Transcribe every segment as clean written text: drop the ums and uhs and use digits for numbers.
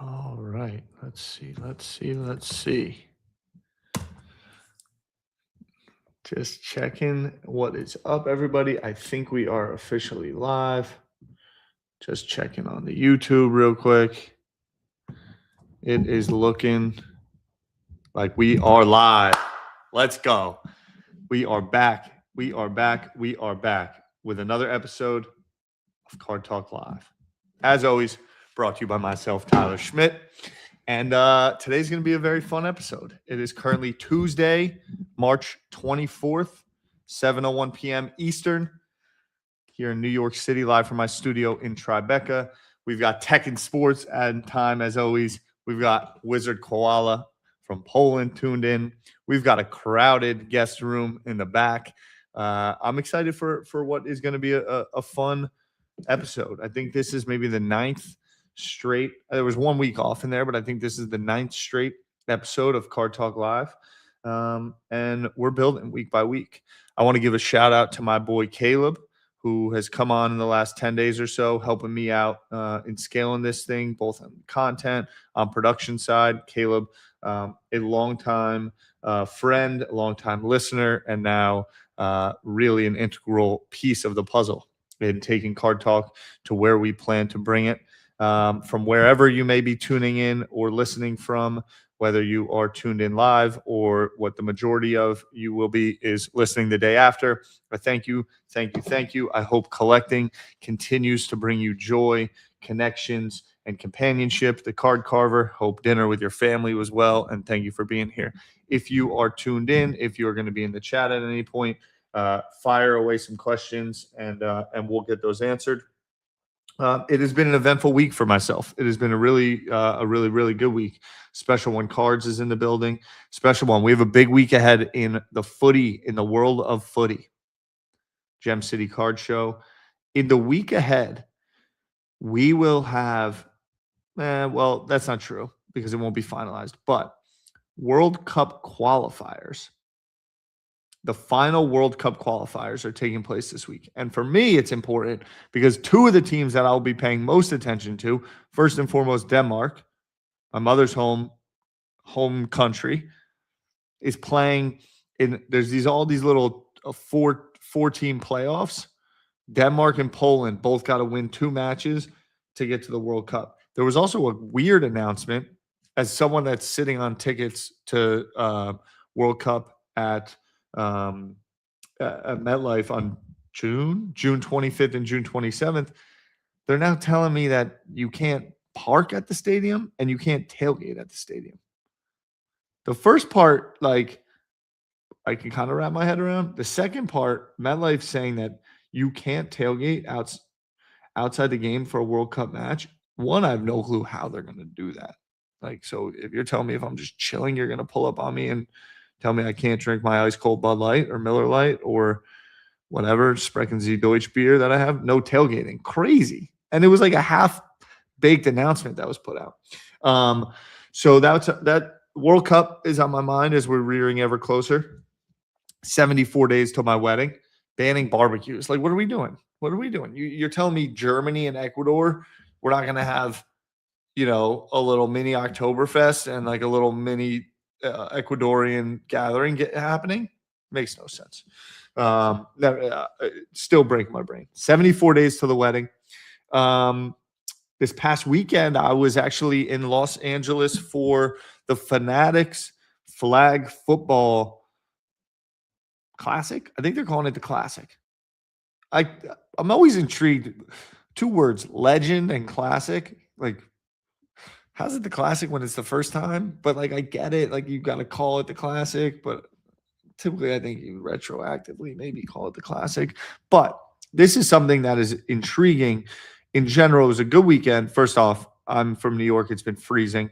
All right. Let's see. Just checking what is up, everybody. I think we are officially live. Just checking on the YouTube real quick. It is looking like we are live. Let's go. We are back. We are back with another episode of Card Talk Live. As always, brought to you by myself, Tyler Schmidt. And today's going to be a very fun episode. It is currently Tuesday, March 24th, 7:01 p.m. Eastern, here in New York City, live from my studio in Tribeca. We've got Tech and Sports and time, as always. We've got Wizard Koala from Poland tuned in. We've got a crowded guest room in the back. I'm excited for what is going to be a fun episode. I think this is maybe the ninth straight. There was 1 week off in there, but I think this is the ninth straight episode of Card Talk Live. And we're building week by week. I want to give a shout out to my boy Caleb, who has come on in the last 10 days or so, helping me out in scaling this thing, both on content, on production side. Caleb, a longtime friend, a longtime listener, and now really an integral piece of the puzzle in taking Card Talk to where we plan to bring it. From wherever you may be tuning in or listening from, whether you are tuned in live or what the majority of you will be is listening the day after. But thank you. I hope collecting continues to bring you joy, connections, and companionship. The Card Carver, hope dinner with your family was well, and thank you for being here. If you are tuned in, if you're going to be in the chat at any point, fire away some questions and we'll get those answered. It has been an eventful week for myself. It has been a really good week. Special One Cards is in the building. Special One. We have a big week ahead in the footy, in the world of footy. Gem City Card Show. In the week ahead, we will have, well, that's not true because it won't be finalized, but World Cup qualifiers. The final World Cup qualifiers are taking place this week. And for me, it's important because two of the teams that I'll be paying most attention to, first and foremost, Denmark, my mother's home country, is playing in, there's all these little four-team playoffs. Denmark and Poland both got to win 2 matches to get to the World Cup. There was also a weird announcement as someone that's sitting on tickets to World Cup at MetLife on June 25th and June 27th. They're now telling me that you can't park at the stadium and you can't tailgate at the stadium. The first part, like, I can kind of wrap my head around. The second part, MetLife saying that you can't tailgate outside the game for a World Cup match. One, I have no clue how they're going to do that. Like, so if you're telling me if I'm just chilling, you're going to pull up on me and tell me I can't drink my ice cold Bud Light or Miller Light or whatever Sprechen Sie Deutsch beer that I have. No tailgating. Crazy. And it was like a half-baked announcement that was put out. So that World Cup is on my mind as we're rearing ever closer. 74 days till my wedding. Banning barbecues. Like, what are we doing? What are we doing? You're telling me Germany and Ecuador, we're not going to have, a little mini Oktoberfest and like a little mini Ecuadorian gathering happening? Makes no sense. Still break my brain. 74 days to the wedding. This past weekend, I was actually in Los Angeles for the Fanatics Flag Football Classic. I think they're calling it the Classic. I'm always intrigued. 2 words, legend and classic. Like, how's it the Classic when it's the first time? But like, I get it. Like, you got to call it the Classic, but typically I think you retroactively maybe call it the Classic. But this is something that is intriguing. In general, it was a good weekend. First off, I'm from New York. It's been freezing.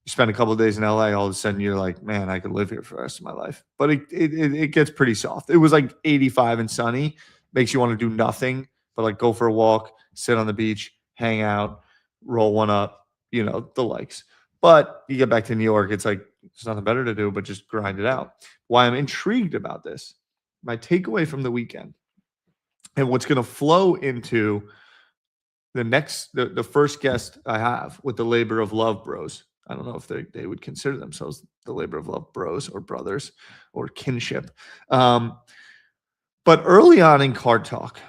You spend a couple of days in LA, all of a sudden you're like, man, I could live here for the rest of my life. But it gets pretty soft. It was like 85 and sunny. Makes you want to do nothing but like go for a walk, sit on the beach, hang out, roll one up, the likes. But you get back to New York, it's like there's nothing better to do but just grind it out. Why I'm intrigued about this, my takeaway from the weekend and what's going to flow into the first guest I have with the Labor of Love Bros. I don't know if they would consider themselves the Labor of Love Bros or brothers or kinship. But early on in Card Talk,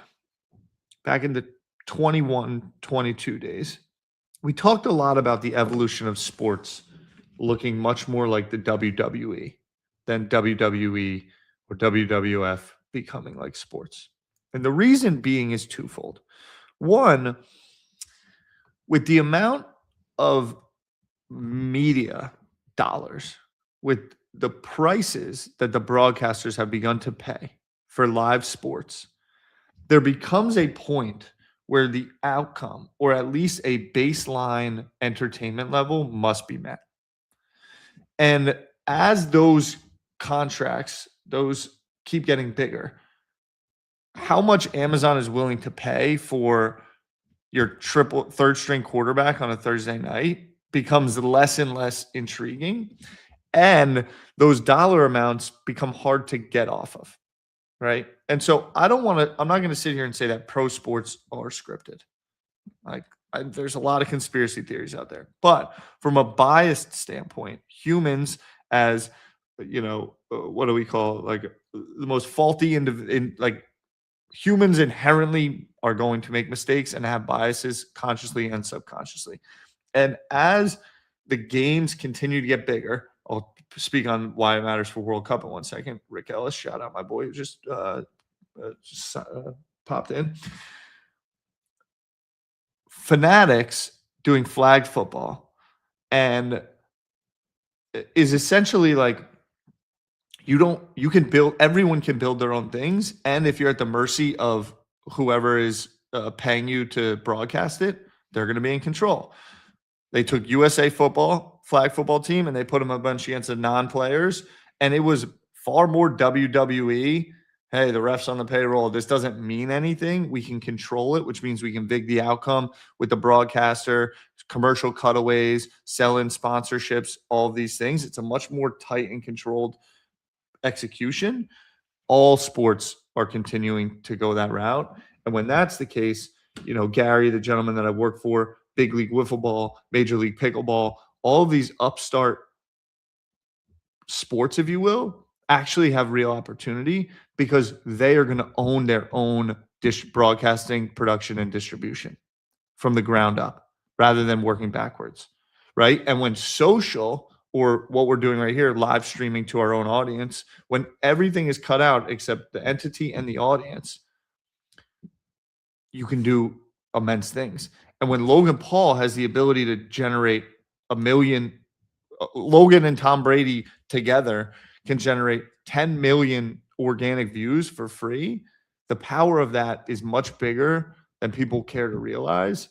back in the 21, 22 days, we talked a lot about the evolution of sports looking much more like the WWE than WWE or WWF becoming like sports. And the reason being is twofold. One, with the amount of media dollars, with the prices that the broadcasters have begun to pay for live sports, there becomes a point where the outcome, or at least a baseline entertainment level, must be met. And as those contracts, those keep getting bigger, how much Amazon is willing to pay for your third string quarterback on a Thursday night becomes less and less intriguing. And those dollar amounts become hard to get off of. Right. And so I'm not going to sit here and say that pro sports are scripted. There's a lot of conspiracy theories out there, but from a biased standpoint, humans as, what do we call the most faulty humans inherently are going to make mistakes and have biases consciously and subconsciously. And as the games continue to get bigger, I'll speak on why it matters for World Cup in 1 second. Rick Ellis, shout out my boy who just popped in. Fanatics doing flag football and is essentially like everyone can build their own things. And if you're at the mercy of whoever is paying you to broadcast it, they're going to be in control. They took USA football, flag football team, and they put them a bunch against the non-players. And it was far more WWE. Hey, the ref's on the payroll. This doesn't mean anything. We can control it, which means we can vig the outcome with the broadcaster, commercial cutaways, sell-in sponsorships, all of these things. It's a much more tight and controlled execution. All sports are continuing to go that route. And when that's the case, Gary, the gentleman that I work for, Big League Wiffle Ball, Major League Pickleball, all of these upstart sports, if you will, actually have real opportunity because they are going to own their own broadcasting, production, and distribution from the ground up rather than working backwards, right? And when social, or what we're doing right here, live streaming to our own audience, when everything is cut out except the entity and the audience, you can do immense things. And when Logan Paul has the ability to generate 1 million, Logan and Tom Brady together can generate 10 million organic views for free. The power of that is much bigger than people care to realize.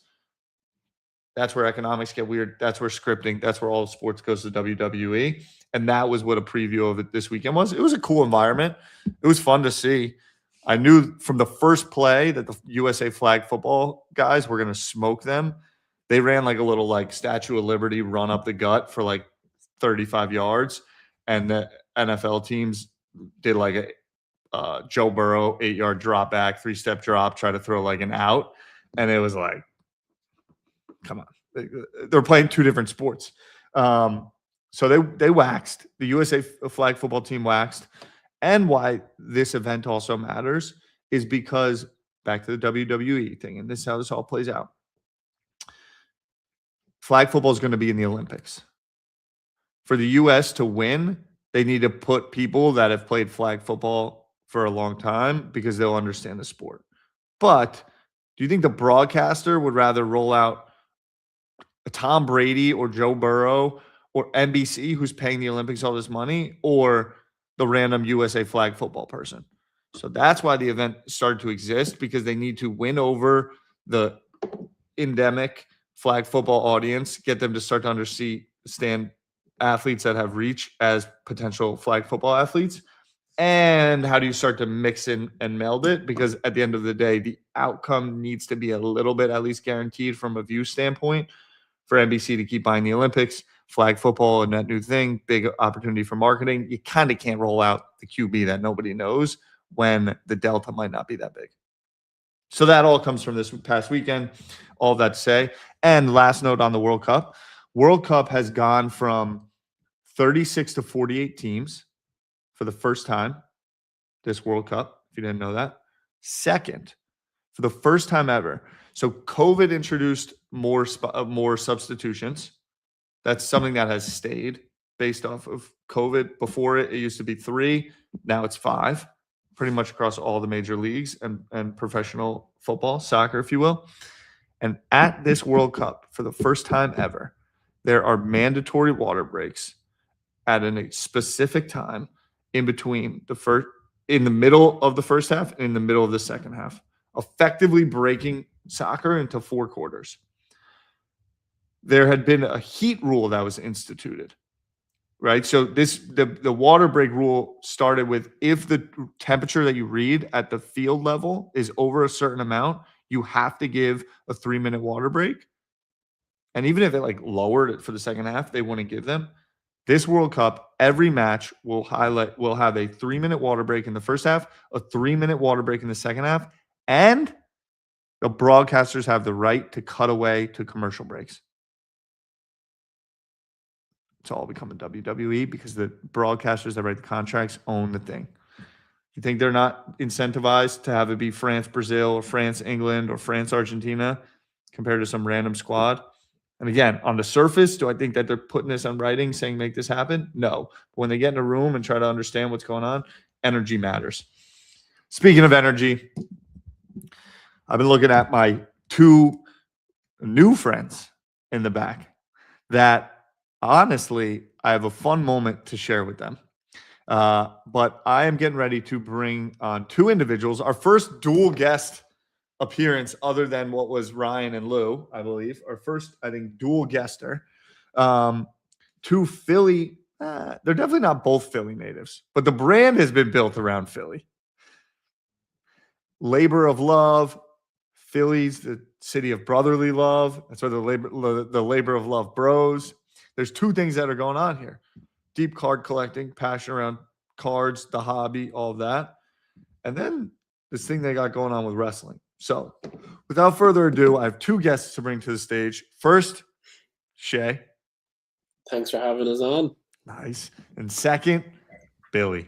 That's where economics get weird. That's where scripting, that's where all sports goes to WWE. And that was what a preview of it this weekend was. It was a cool environment. It was fun to see. I knew from the first play that the USA flag football guys were going to smoke them. They ran like a little Statue of Liberty run up the gut for 35 yards. And the NFL teams did a Joe Burrow 8-yard drop back, 3-step drop, try to throw an out. And it was come on. They're playing two different sports. So they waxed. The USA flag football team waxed. And why this event also matters is because, back to the WWE thing, and this is how this all plays out. Flag football is going to be in the Olympics. For the U.S. to win, they need to put people that have played flag football for a long time because they'll understand the sport. But do you think the broadcaster would rather roll out a Tom Brady or Joe Burrow or NBC, who's paying the Olympics all this money, or the random USA flag football person? So that's why the event started to exist, because they need to win over the endemic flag football audience, get them to start to understand athletes that have reach as potential flag football athletes. And how do you start to mix in and meld it? Because at the end of the day, the outcome needs to be a little bit at least guaranteed from a view standpoint for NBC to keep buying the Olympics. Flag football and that new thing, big opportunity for marketing. You kind of can't roll out the QB that nobody knows when the delta might not be that big. So that all comes from this past weekend. All that to say. And last note on the World Cup. World Cup has gone from 36 to 48 teams for the first time this World Cup, if you didn't know that. Second, for the first time ever. So COVID introduced more substitutions. That's something that has stayed based off of COVID. Before it used to be 3. Now it's 5, pretty much across all the major leagues and professional football, soccer, if you will. And at this World Cup, for the first time ever, there are mandatory water breaks at a specific time in between in the middle of the first half and in the middle of the second half, effectively breaking soccer into 4 quarters. There had been a heat rule that was instituted, right? So the water break rule started with, if the temperature that you read at the field level is over a certain amount, you have to give a 3-minute water break. And even if it lowered it for the second half, they wouldn't give them. This World Cup, every match will have a 3-minute water break in the first half, a 3-minute water break in the second half, and the broadcasters have the right to cut away to commercial breaks. It's all becoming WWE because the broadcasters that write the contracts own the thing. You think they're not incentivized to have it be France, Brazil, or France, England, or France, Argentina compared to some random squad? And again, on the surface, do I think that they're putting this on writing saying make this happen? No. But when they get in a room and try to understand what's going on, energy matters. Speaking of energy, I've been looking at my 2 new friends in the back that honestly, I have a fun moment to share with them. But I am getting ready to bring on 2 individuals. Our first dual guest appearance, other than what was Ryan and Lou, I believe. Our first, I think, dual guester. 2 Philly. They're definitely not both Philly natives, but the brand has been built around Philly. Labor of love. Philly's the city of brotherly love. That's where the labor of love bros. There's 2 things that are going on here. Deep card collecting, passion around cards, the hobby, all of that. And then this thing they got going on with wrestling. So without further ado, I have 2 guests to bring to the stage. First, Shay. Thanks for having us on. Nice. And second, Billy.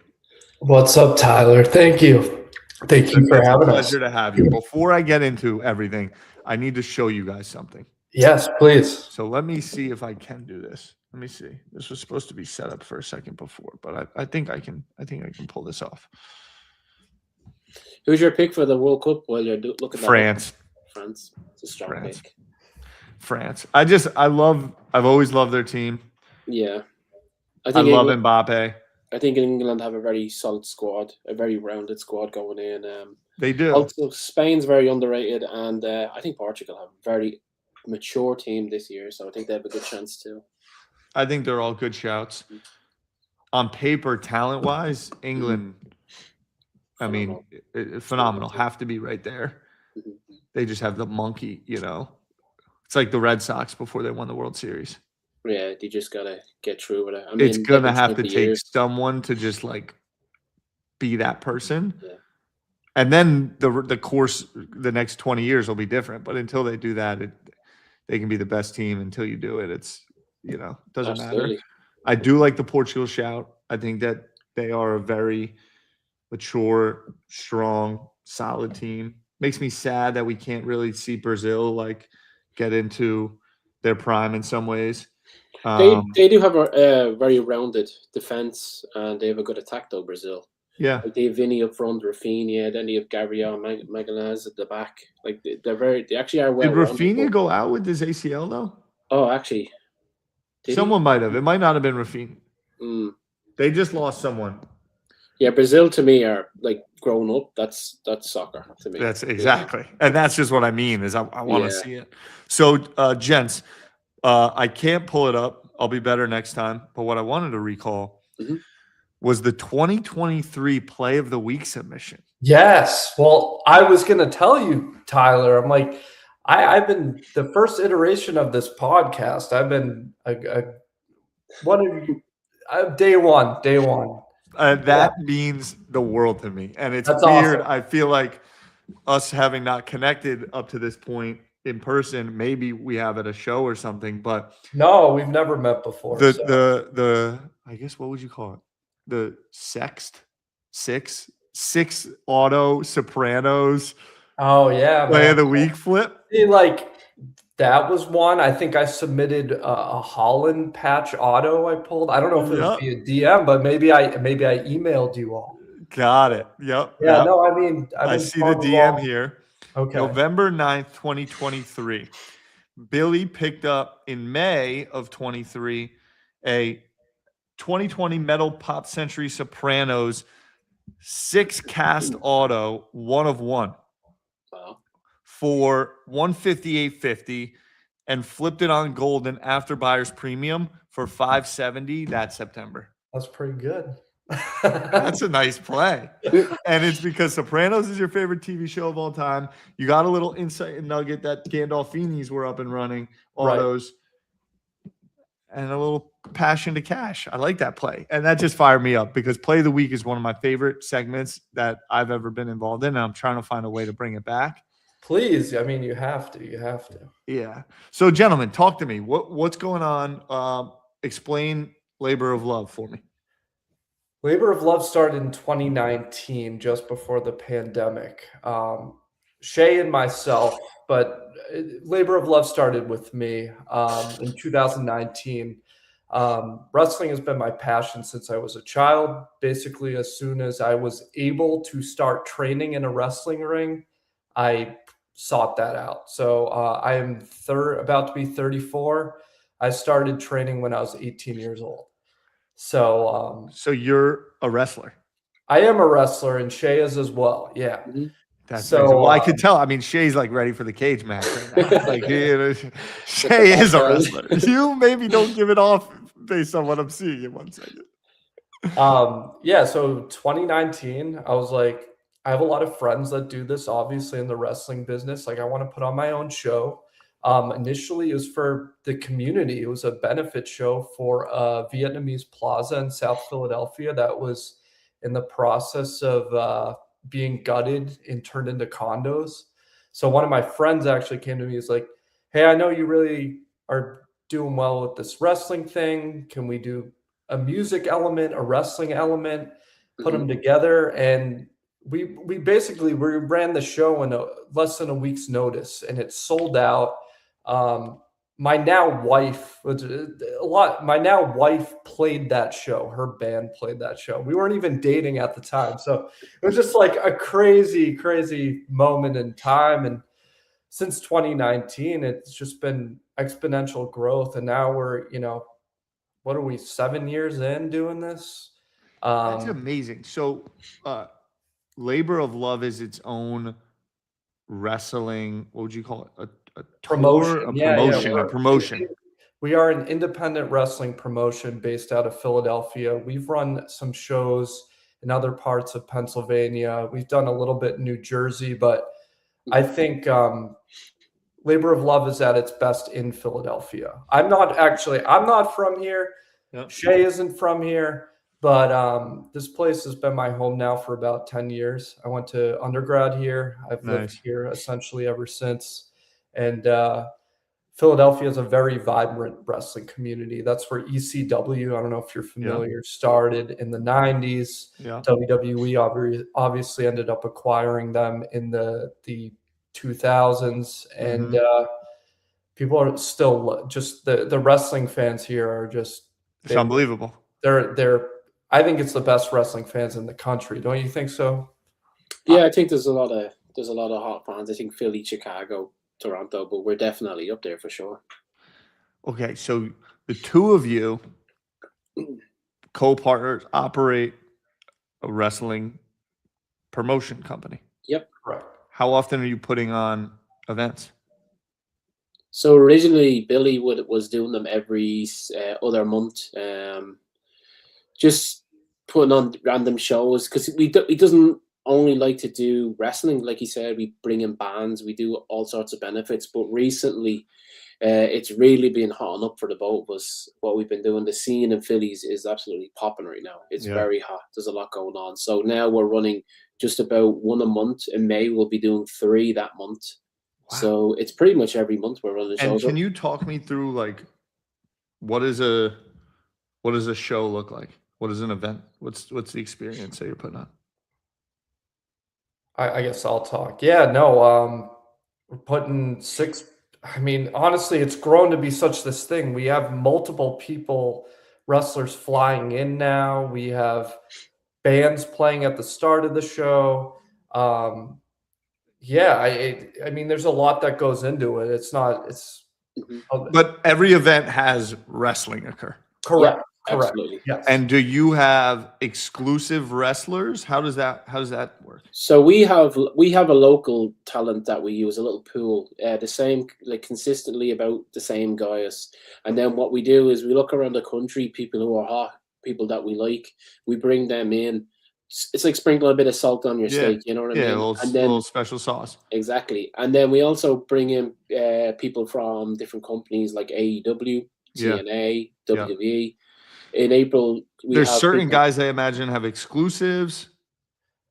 What's up, Tyler? Thank you. Thank you for having us. It's a pleasure to have you. Before I get into everything, I need to show you guys something. Yes, please. So let me see if I can do this. Let me see. This was supposed to be set up for a second before, but I think I can pull this off. Who's your pick for the World Cup while you're looking at France. France. It's a strong pick. France. I've always loved their team. Yeah. I love Mbappe. I think England have a very solid squad, a very rounded squad going in. They do. Also, Spain's very underrated, and I think Portugal have a very mature team this year, so I think they have a good chance too. I think they're all good shouts. On paper, talent-wise, England, phenomenal. Phenomenal. Have to be right there. They just have the monkey, It's like the Red Sox before they won the World Series. Yeah, they just got to get through with it. It's going to have to take someone to just, be that person. Yeah. And then the course, the next 20 years will be different. But until they do that, they can be the best team. Until you do it, it's, doesn't matter. I do like the Portugal shout. I think that they are a very mature, strong, solid team. Makes me sad that we can't really see Brazil get into their prime in some ways. They do have a very rounded defense, and they have a good attack though. Brazil. Yeah, they have Vini up front, Rafinha. Then they have Gabriel Magalhães at the back. They actually are well. Did Rafinha go out with his ACL though? Oh, actually, someone might have. It might not have been Rafinha. They just lost someone. Yeah, Brazil to me are grown up. That's soccer to me. That's exactly, and that's just what I mean. Is I want to see it. So, gents, I can't pull it up. I'll be better next time. But what I wanted to recall was the 2023 Play of the Week submission. Yes. Well, I was going to tell you, Tyler. I'm like, I've been the first iteration of this podcast. I've been day one. That means the world to me, and it's That's weird. awesome. I feel like us having not connected up to this point in person, maybe we have at a show or something, but No, we've never met before. the so. the I guess what would you call it? The six auto Sopranos Oh yeah, play of man. the week flip. See, like that was one. I think I submitted a Holland patch auto I pulled. I don't know if it was Yep. via DM, but maybe I emailed you all. Got it. Yep. Yeah, yep. no, I mean I've I been see the following DM along. here. Okay. November 9th, 2023. Billy picked up in May of 23 a 2020 Metal Pop Century Sopranos 6 cast auto, 1 of 1 Wow. for $158.50 and flipped it on Golden after buyer's premium for $570 that September. That's pretty good. That's a nice play. And it's because Sopranos is your favorite TV show of all time. You got a little insight and nugget that Gandolfinis were up and running, Right. autos, and a little passion to cash. I like that play. And that just fired me up because Play of the Week is one of my favorite segments that I've ever been involved in. And I'm trying to find a way to bring it back. Please, I mean you have to. You have to. Yeah. So, gentlemen, talk to me. What's going on? Explain Labor of Love for me. Labor of Love started in 2019, just before the pandemic. Shay and myself, but Labor of Love started with me in 2019. Wrestling has been my passion since I was a child. Basically, as soon as I was able to start training in a wrestling ring, I sought that out. So I am about to be 34. I started training when I was 18 years old. So So you're a wrestler. I am a wrestler, and Shay is as well. Yeah. Mhm. That's So, amazing. Well, I could tell. I mean, Shay's like ready for the cage match right now. Like, Shay is a wrestler. You maybe don't give it off based on what I'm seeing in 1 second. Yeah. So 2019, I was like, I have a lot of friends that do this, obviously, in the wrestling business. Like, I want to put on my own show. Initially, it was for the community. It was a benefit show for a Vietnamese plaza in South Philadelphia that was in the process of being gutted and turned into condos. So one of my friends actually came to me. He's like, "Hey, I know you really are doing well with this wrestling thing. Can we do a music element, a wrestling element, put them together?" And we ran the show in less than a week's notice, and it sold out. My now wife played that show. Her band played that show. We weren't even dating at the time. So it was just like a crazy, crazy moment in time. And since 2019, it's just been exponential growth. And now we're, what are we, 7 years in doing this? That's amazing. So, Labor of Love is its own wrestling. What would you call it? A Promotion. tour? Yeah, A promotion. We are an independent wrestling promotion based out of Philadelphia. We've run some shows in other parts of Pennsylvania. We've done a little bit in New Jersey, but I think Labor of Love is at its best in Philadelphia. I'm not from here. Yep. Shay isn't from here, but this place has been my home now for about 10 years. I went to undergrad here. I've lived here essentially ever since. And Philadelphia is a very vibrant wrestling community. That's where ECW, I don't know if you're familiar, started in the 90s. Yeah. WWE obviously ended up acquiring them in the 2000s. And people are still just the wrestling fans here are just it's unbelievable. I think it's the best wrestling fans in the country. Don't you think so? Yeah, I think there's a lot of hot fans. I think Philly, Chicago, Toronto, but we're definitely up there for sure. Okay, so the two of you co-partners operate a wrestling promotion company. Yep. Correct. How often are you putting on events? So originally, Billy was doing them every other month, just putting on random shows because he doesn't only like to do wrestling. Like you said, we bring in bands, we do all sorts of benefits. But recently, it's really been hot and up for the both of us. What we've been doing, the scene in Phillies is absolutely popping right now. It's Yeah. very hot. There's a lot going on. So now we're running just about one a month. In May, we'll be doing 3 that month. Wow. So it's pretty much every month we're running And shows. can you talk me through like what does a show look like? What is an event? What's the experience that you're putting on? I guess I'll talk. Yeah, no, we're putting 6. I mean, honestly, it's grown to be such this thing. We have multiple wrestlers flying in now. We have bands playing at the start of the show. Yeah, I mean, there's a lot that goes into it. It's Mhm. But every event has wrestling occur. correct. Correct. Absolutely. Yes. And do you have exclusive wrestlers? How does that work? So we have a local talent that we use, a little pool, the same, like consistently about the same guys. And then what we do is we look around the country, people who are hot, people that we like, we bring them in. It's like sprinkling a bit of salt on your Yeah. steak, you know what I Yeah, mean? a little, And then little special sauce. exactly, and then we also bring in people from different companies like AEW, Yeah. TNA, Yeah. WWE. In April, we There's have certain people- guys I imagine have exclusives.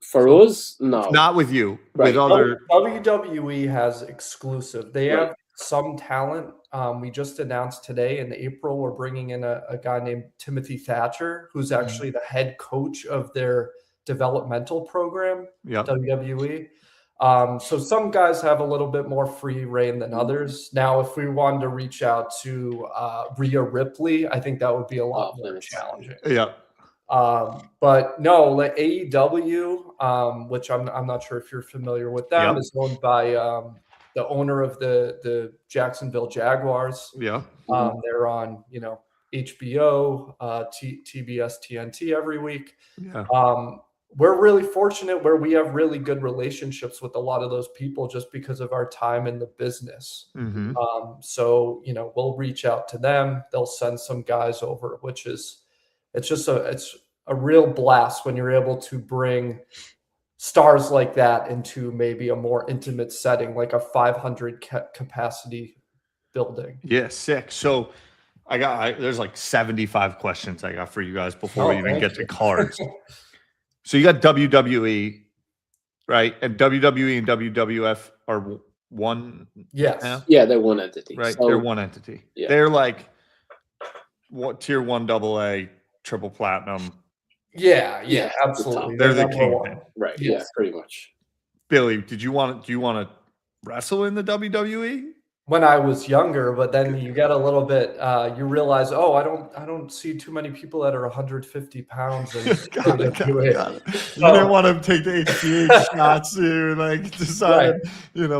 For us, no. Not with you, Right. with other. WWE has exclusive. They Right. have some talent. We just announced today in April, we're bringing in a guy named Timothy Thatcher, who's actually the head coach of their developmental program, Yeah. WWE. So some guys have a little bit more free reign than others. Now, if we wanted to reach out to Rhea Ripley, I think that would be a lot Off more limits. challenging. Yeah. But no, like AEW, which I'm not sure if you're familiar with them, Yep. is owned by the owner of the Jacksonville Jaguars. Yeah. They're on HBO, TBS, TNT every week. Yeah. We're really fortunate where we have really good relationships with a lot of those people just because of our time in the business. Mm-hmm. So we'll reach out to them. They'll send some guys over, which is it's a real blast when you're able to bring stars like that into maybe a more intimate setting, like a 500 capacity building. Yeah, sick. So there's like 75 questions I got for you guys before we even thank get to you. cards. So you got WWE, right? And WWE and WWF are one, Yes. Yeah. Yeah, they're one entity. right? So, They're one entity. Yeah. They're like what tier 1 AA, triple platinum. Yeah, Yeah, absolutely. They're the number kingpin. one. right. Yeah, Yes. pretty much. Billy, do you want to wrestle in the WWE? When I was younger, but then you get a little bit, you realize, I don't see too many people that are 150 pounds. And Got it. You didn't want to take the HGH shots, you like decided,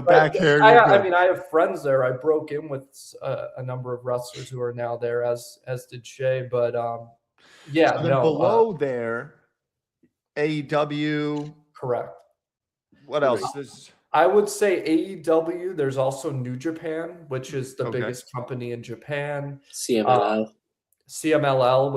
back hair. I mean, I have friends there. I broke in with a number of wrestlers who are now there, as did Shay. But yeah, And then below there, AEW. correct. What else? There's I would say AEW. There's also New Japan, which is the Okay. biggest company in Japan. CMLL. CMLL,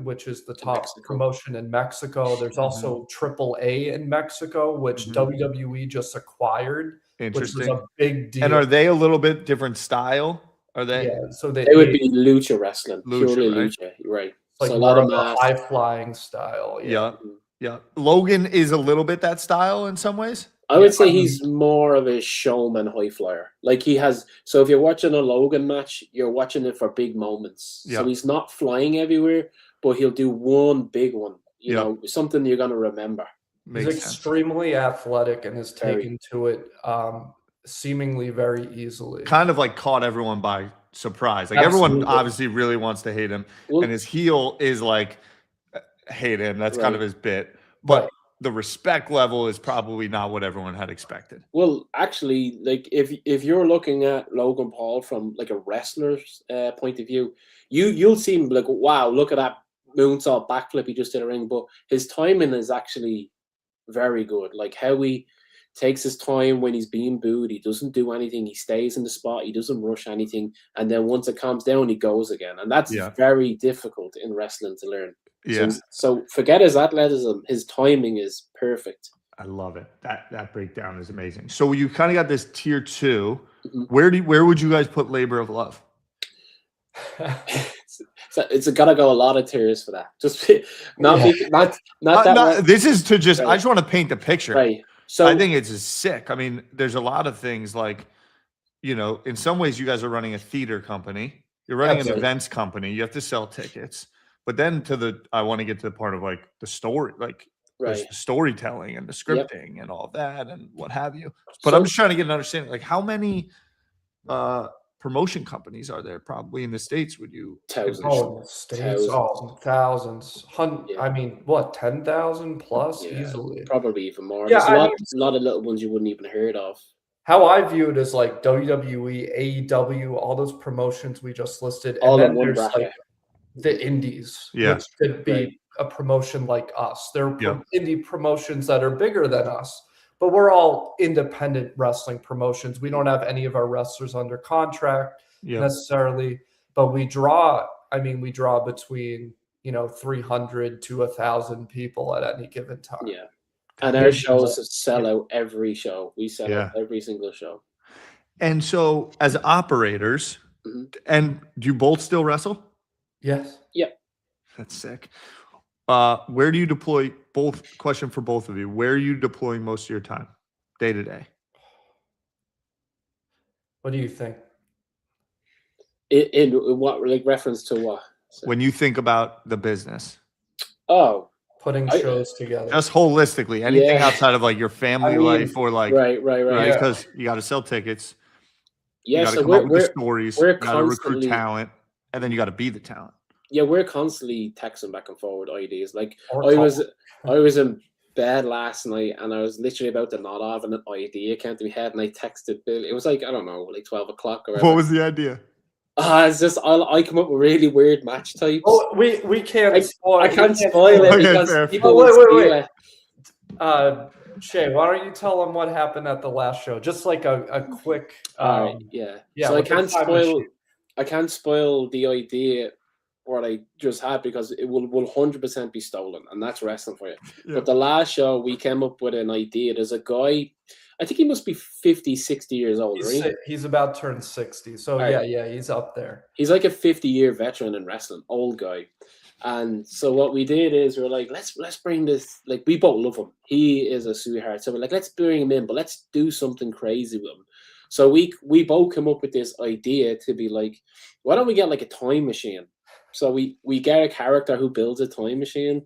which is the top Mexico. promotion in Mexico. There's also AAA in Mexico, which Mhm. WWE just acquired, which was interesting. a big deal. And are they a little bit different style? Are they? Yeah, so They would be lucha wrestling, Lucha, purely right? lucha. Right. like So a more lot of of a masks. high flying style. Yeah. Mhm. Yeah. Logan is a little bit that style in some ways. I would say I mean- he's more of a showman high flyer. Like he has. So if you're watching a Logan match, you're watching it for big moments. Yeah. So he's not flying everywhere, but he'll do one big one. You Yeah. know, something you're gonna remember. He's Makes sense. extremely athletic and has Very. taken to it seemingly very easily. Kind of like caught everyone by surprise. Like everyone Absolutely. obviously really wants to hate him, Well, and his heel is like hate him. That's kind of Right. his bit. But Right. the respect level is probably not what everyone had expected. Well, actually, like if you're looking at Logan Paul from like a wrestler's point of view, you'll see him like, wow, look at that moonsault backflip he just did a ring. But his timing is actually very good. Like how he takes his time when he's being booed, he doesn't do anything. He stays in the spot. He doesn't rush anything. And then once it calms down, he goes again. And that's Yeah. very difficult in wrestling to learn. Yeah, So forget his athleticism. His timing is perfect. I love it. That breakdown is amazing. So you kind of got this tier 2. Mhm. Where would you guys put Labor of Love? So it's gotta go a lot of tiers for that. Just not Yeah. not that one. This is to just. I Right. just want to paint the picture. Right. So I think it's just sick. I mean, there's a lot of things like, in some ways, you guys are running a theater company. You're running an Absolutely. events company. You have to sell tickets. But then I want to get to the part of like the story, like right. the storytelling and the Yep. scripting and all of that and what have you. But I'm just trying to get an understanding, like how many promotion companies are there probably in the States? Would you? Thousands. Oh, in the States, thousands. Yeah. I mean, what, 10,000 plus Yeah, easily? probably even more. Yeah, There's I a mean, lot of little ones you wouldn't even heard of. how I view it is like WWE, AEW, all those promotions we just listed, and All in then one there's bracket. like the indies, Yeah. which could be Right. a promotion like us. There are Yeah. indie promotions that are bigger than us, but we're all independent wrestling promotions. We don't have any of our wrestlers under contract Yeah. necessarily, but we draw between 300 to 1,000 people at any given time. Yeah. And Yeah, our shows like- sell out every show. We sell out Yeah. every single show. And so, as operators, Mhm. and do you both still wrestle? Yes. That's sick. Where do you deploy? Question for both of you. Where are you deploying most of your time, day to day? What do you think? In what, like, reference to what? When you think about the business, Oh, Putting I- shows together. just holistically, anything Yeah. outside of like your family I mean, life or like, right. Yeah. Because you got to sell tickets, Yeah, you got to so come up with the we're stories, we're you got to recruit constantly talent, and then you got to be the talent. we're constantly texting back and forward ideas. Like Or I call- was in bed last night and I was literally about to nod off and an idea came to my head and I texted Bill. It was like, I don't know, like 12 o'clock or whatever. What was the idea? It's just I come up with really weird match types. Oh, we can't spoil. I we can't spoil it Okay, because fair. people Oh, will wait. steal it. Shay, why don't you tell them what happened at the last show? Just like a quick. All right, yeah. yeah, So I with the can't time spoil. machine. I can't spoil the idea what I just had because it will 100% be stolen, and that's wrestling for you. Yeah. But the last show we came up with an idea. There's a guy, I think he must be 50, 60 years old, right? He's about to turn 60. So All right. yeah, he's up there. He's like a 50-year veteran in wrestling, old guy. And so what we did is we're like, let's bring this, like, we both love him. He is a sweetheart. So we're like, let's bring him in, but let's do something crazy with him. So we both come up with this idea to be like, why don't we get like a time machine? So we get a character who builds a time machine,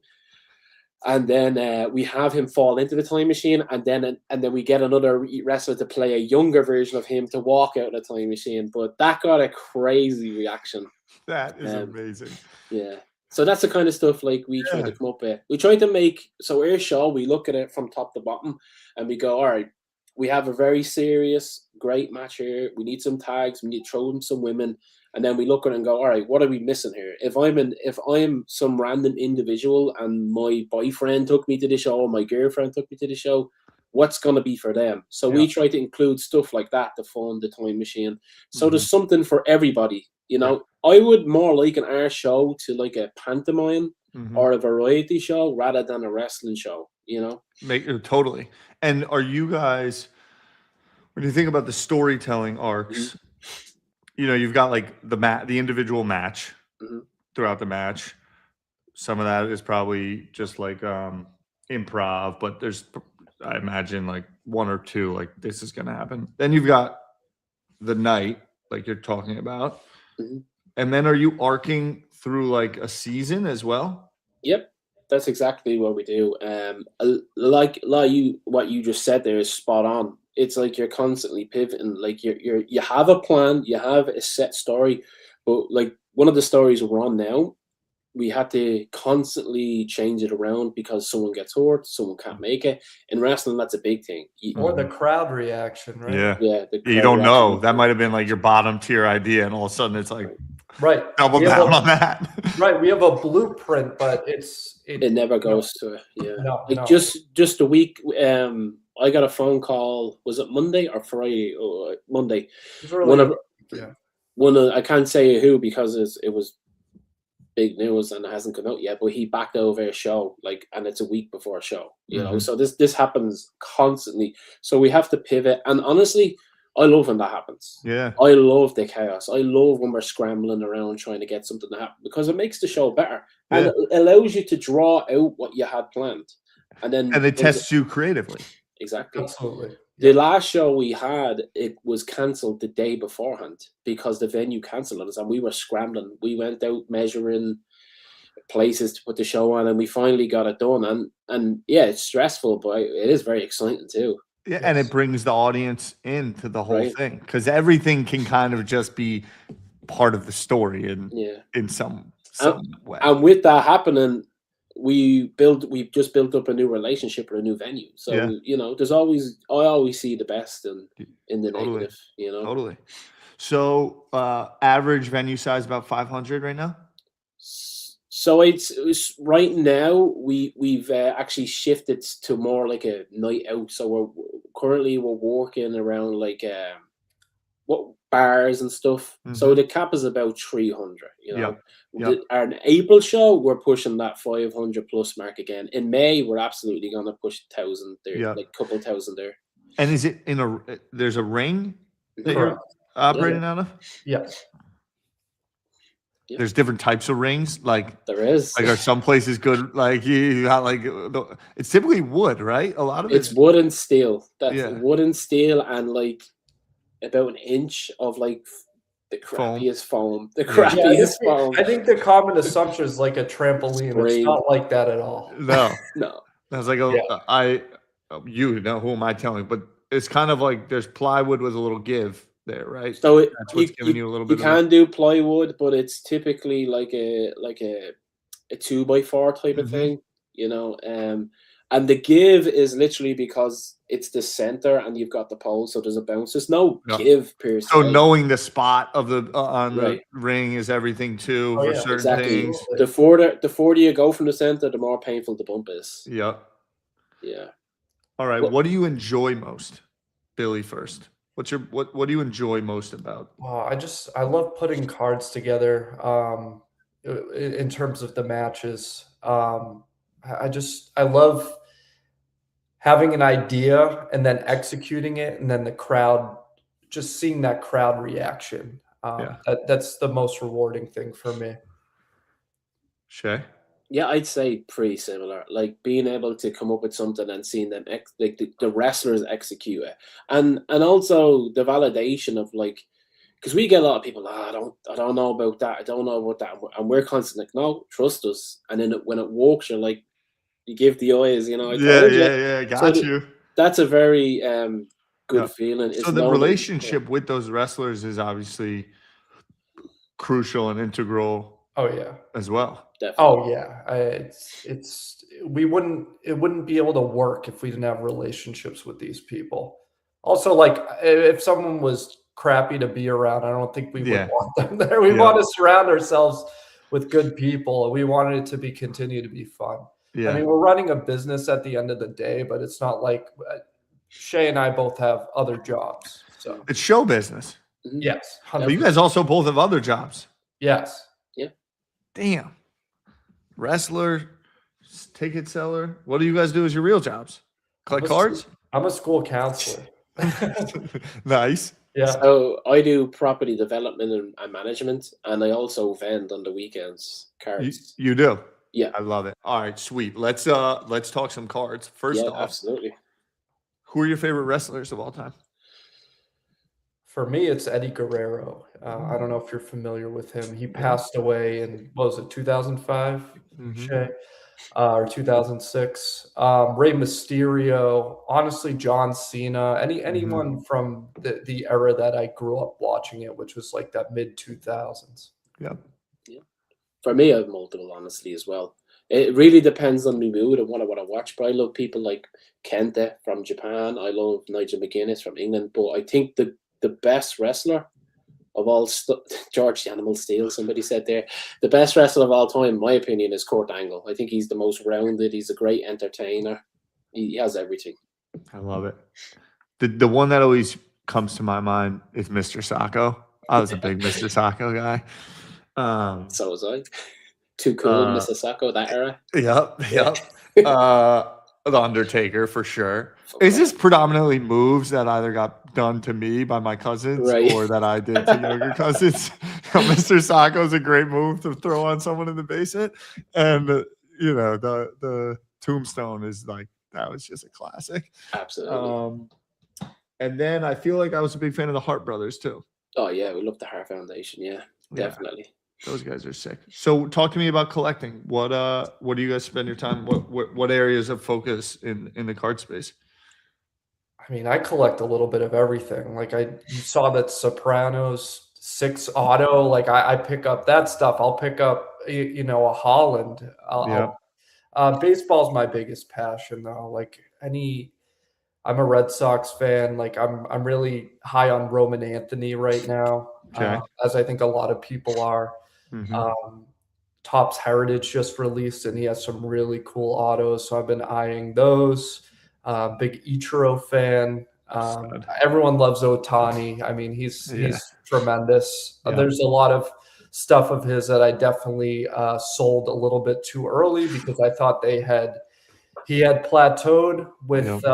and then we have him fall into the time machine, and then we get another wrestler to play a younger version of him to walk out of the time machine. But that got a crazy reaction. That is Um, amazing. Yeah. So that's the kind of stuff like we try to come up with. We try to make, so our show, we look at it from top to bottom and we go, all right, we have a very serious, great match here. We need some tags. We need to throw in some women. And then we look at it and go, all right, what are we missing here? If I'm some random individual and my boyfriend took me to the show or my girlfriend took me to the show, what's going to be for them? So we try to include stuff like that to fund the time machine. So there's something for everybody. You know, I would more liken our show to like a pantomime Mhm. or a variety show rather than a wrestling show, you know? Totally. And are you guys, when you think about the storytelling arcs, you've got like the individual match Mhm. throughout the match. Some of that is probably just like improv, but there's, I imagine, like one or two, like this is going to happen. Then you've got the night, like you're talking about. Mhm. And then are you arcing through like a season as well? Yep. That's exactly what we do. Like what you just said there is spot on. It's like you're constantly pivoting. Like you have a plan, you have a set story, but like one of the stories we're on now, we had to constantly change it around because someone gets hurt, someone can't make it. In wrestling, that's a big thing. Or the crowd reaction, right? Yeah. Yeah, the You crowd don't know. reaction. That might have been like your bottom tier idea, and all of a sudden it's like Right. double We have down a- on that. Right. We have a blueprint, but It never goes to yeah. No, Like no. just a week. I got a phone call. Was it Monday or Friday? Or Monday. It's really- One of yeah. one of, I can't say who because it was big news and it hasn't come out yet, but he backed over a show, like, and it's a week before a show, you know. Mhm. So this happens constantly. So we have to pivot. And honestly, I love when that happens. Yeah. I love the chaos. I love when we're scrambling around trying to get something to happen because it makes the show better and Yeah. it allows you to draw out what you had planned. And then And it tests you creatively. exactly. Absolutely. The last show we had, it was cancelled the day beforehand because the venue cancelled us and we were scrambling. We went out measuring places to put the show on and we finally got it done. And yeah, it's stressful, but it is very exciting too. Yeah, and Yes. it brings the audience into the whole Right. thing because everything can kind of just be part of the story Yeah. in some way. And with that happening, we just built up a new relationship or a new venue. So Yeah. you know, I always see the best in the Totally. negative, you know. Totally. So average venue size about 500 right now. So it's right now we've actually shifted to more like a night out. So we're working around like what bars and stuff. So the cap is about 300. You know, Yep. Our April show we're pushing that 500 plus mark again. In May we're absolutely gonna push 1,000 there, Yep. like couple thousand there. And is it in a? There's a ring that you're Correct. operating out of. Yes. Yeah. There's different types of rings. Like There is. are some places good? Like you got like it's typically wood, right? A lot of It's it's wood and steel. That's Yeah. wood and steel and like about an inch of like the Foam. crappiest foam. The Yeah. crappiest foam. I think the common assumption is like a trampoline. Spray. It's not like that at all. no. No. I was like, Yeah. you know, who am I telling? But it's kind of like there's plywood with a little give there, right? So That's what's giving you a little bit. You can do plywood, but it's typically like a 2x4 type of Mhm. thing, you know. And the give is literally because it's the center and you've got the pole, so there's a bounce. There's no Yeah. give per se. So knowing the spot of the on Right. the ring is everything too Oh, for yeah, certain exactly. things. The further you go from the center, the more painful the bump is. Yep. Yeah. All right. What- What do you enjoy most, Billy? First, what do you enjoy most about? Wow, I love putting cards together in terms of the matches. I love having an idea and then executing it and then the crowd, just seeing that crowd reaction. Yeah. That's the most rewarding thing for me. Shay? Yeah, I'd say pretty similar. Like being able to come up with something and seeing them like the wrestlers execute it, and also the validation of like, because we get a lot of people, I don't know about that, I don't know about that, and we're constantly like, no, trust us. And then when it works, you're like, you give the eyes, you know. I told you. Yeah. Got you. That's a very good Yeah. feeling. So the relationship with those wrestlers is obviously crucial and integral Oh yeah. as well. Definitely. Oh yeah. It wouldn't be able to work if we didn't have relationships with these people. Also, like if someone was crappy to be around, I don't think we Yeah. would want them there. We Yeah. want to surround ourselves with good people. We want it to continue to be fun. Yeah. I mean, we're running a business at the end of the day, but it's not like Shay and I both have other jobs. So It's show business. Mhm. yes, But you guys also both have other jobs. yes. Damn. Wrestler, ticket seller. What do you guys do as your real jobs? Collect cards? I'm a school counselor. Nice. Yeah. So I do property development and management, and I also vend on the weekends cards. You do. Yeah. I love it. All right, sweet. Let's talk some cards. First Yeah, off, absolutely. who are your favorite wrestlers of all time? For me, it's Eddie Guerrero. I don't know if you're familiar with him. He passed away in, what was it, 2005, Mhm. Shay? Or 2006. Rey Mysterio, honestly, John Cena, anyone from the era that I grew up watching it, which was like that mid 2000s. Yep. For me, I have multiple, honestly, as well. It really depends on my mood and what I want to watch. But I love people like Kenta from Japan. I love Nigel McGuinness from England. But I think the best wrestler of all, George the Animal Steel, somebody said there, the best wrestler of all time, in my opinion, is Kurt Angle. I think he's the most rounded. He's a great entertainer. He has everything. I love it. The one that always comes to my mind is Mr. Sacco. I was a big Mr. Sacco guy. So was I. Too cool, Uh, Mr. Sacco, that era. Yep, Yeah. yep. The Undertaker for sure. Is this predominantly moves that either got done to me by my cousins Right. or that I did to younger cousins? Mr. Sacco is a great move to throw on someone in the basement, and the tombstone is like that was just a classic. Absolutely. And then I feel like I was a big fan of the Hart brothers too. Oh yeah, we love the Hart Foundation. Yeah, Yeah. definitely. Those guys are sick. So talk to me about collecting. What do you guys spend your time? What areas of focus in the card space? I mean, I collect a little bit of everything. Like you saw that Sopranos 6 auto. Like I pick up that stuff. I'll pick up a Holland. Yeah. Baseball's my biggest passion though. I'm a Red Sox fan. Like I'm really high on Roman Anthony right now. Okay. As I think a lot of people are. Mhm. Topps Heritage just released, and he has some really cool autos. So I've been eyeing those. Big Ichiro fan. Stud. Everyone loves Otani. I mean, he's tremendous. Yeah. There's a lot of stuff of his that I definitely sold a little bit too early because I thought he had plateaued with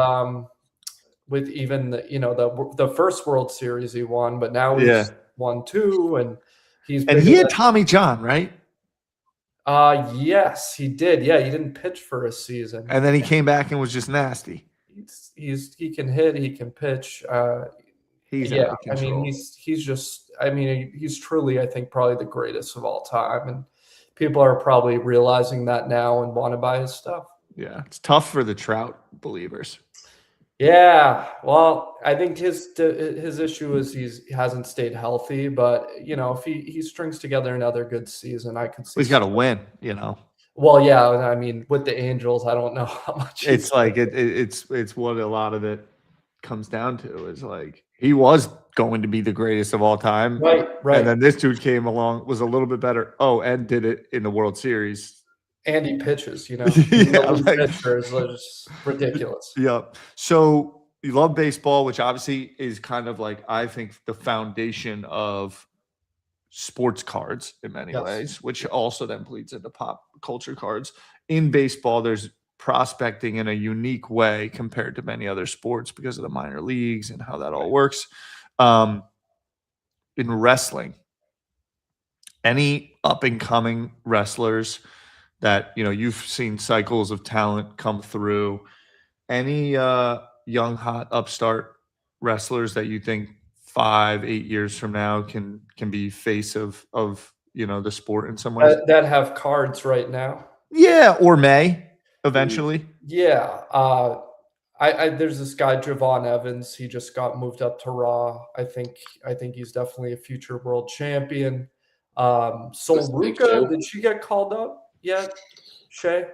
even the first World Series he won, but now he's won 2, and he had Tommy John, right? Yes, he did. Yeah, he didn't pitch for a season, and then he came back and was just nasty. He can hit, he can pitch. He's out of control. I mean, he's truly, I think, probably the greatest of all time, and people are probably realizing that now and want to buy his stuff. Yeah, it's tough for the Trout believers. Yeah, well, I think his issue is he hasn't stayed healthy, but if he strings together another good season, I could see. He's got to win, Well, yeah, I mean, with the Angels, I don't know how much. It's like it's what a lot of it comes down to is like he was going to be the greatest of all time, right? And then this dude came along, was a little bit better. Oh, and did it in the World Series. And he pitches, pitchers are just ridiculous. Yep. So you love baseball, which obviously is kind of like, I think, the foundation of sports cards in many ways, which also then bleeds into pop culture cards. In baseball, there's prospecting in a unique way compared to many other sports because of the minor leagues and how that all works. In wrestling, any up-and-coming wrestlers that you've seen cycles of talent come through, any young hot upstart wrestlers that you think 5-8 years from now can be face of the sport in some ways that have cards right now, or may eventually. There's this guy Javon Evans. He just got moved up to Raw. I think he's definitely a future world champion. Sol Ruca, did she get called up yet? Shay?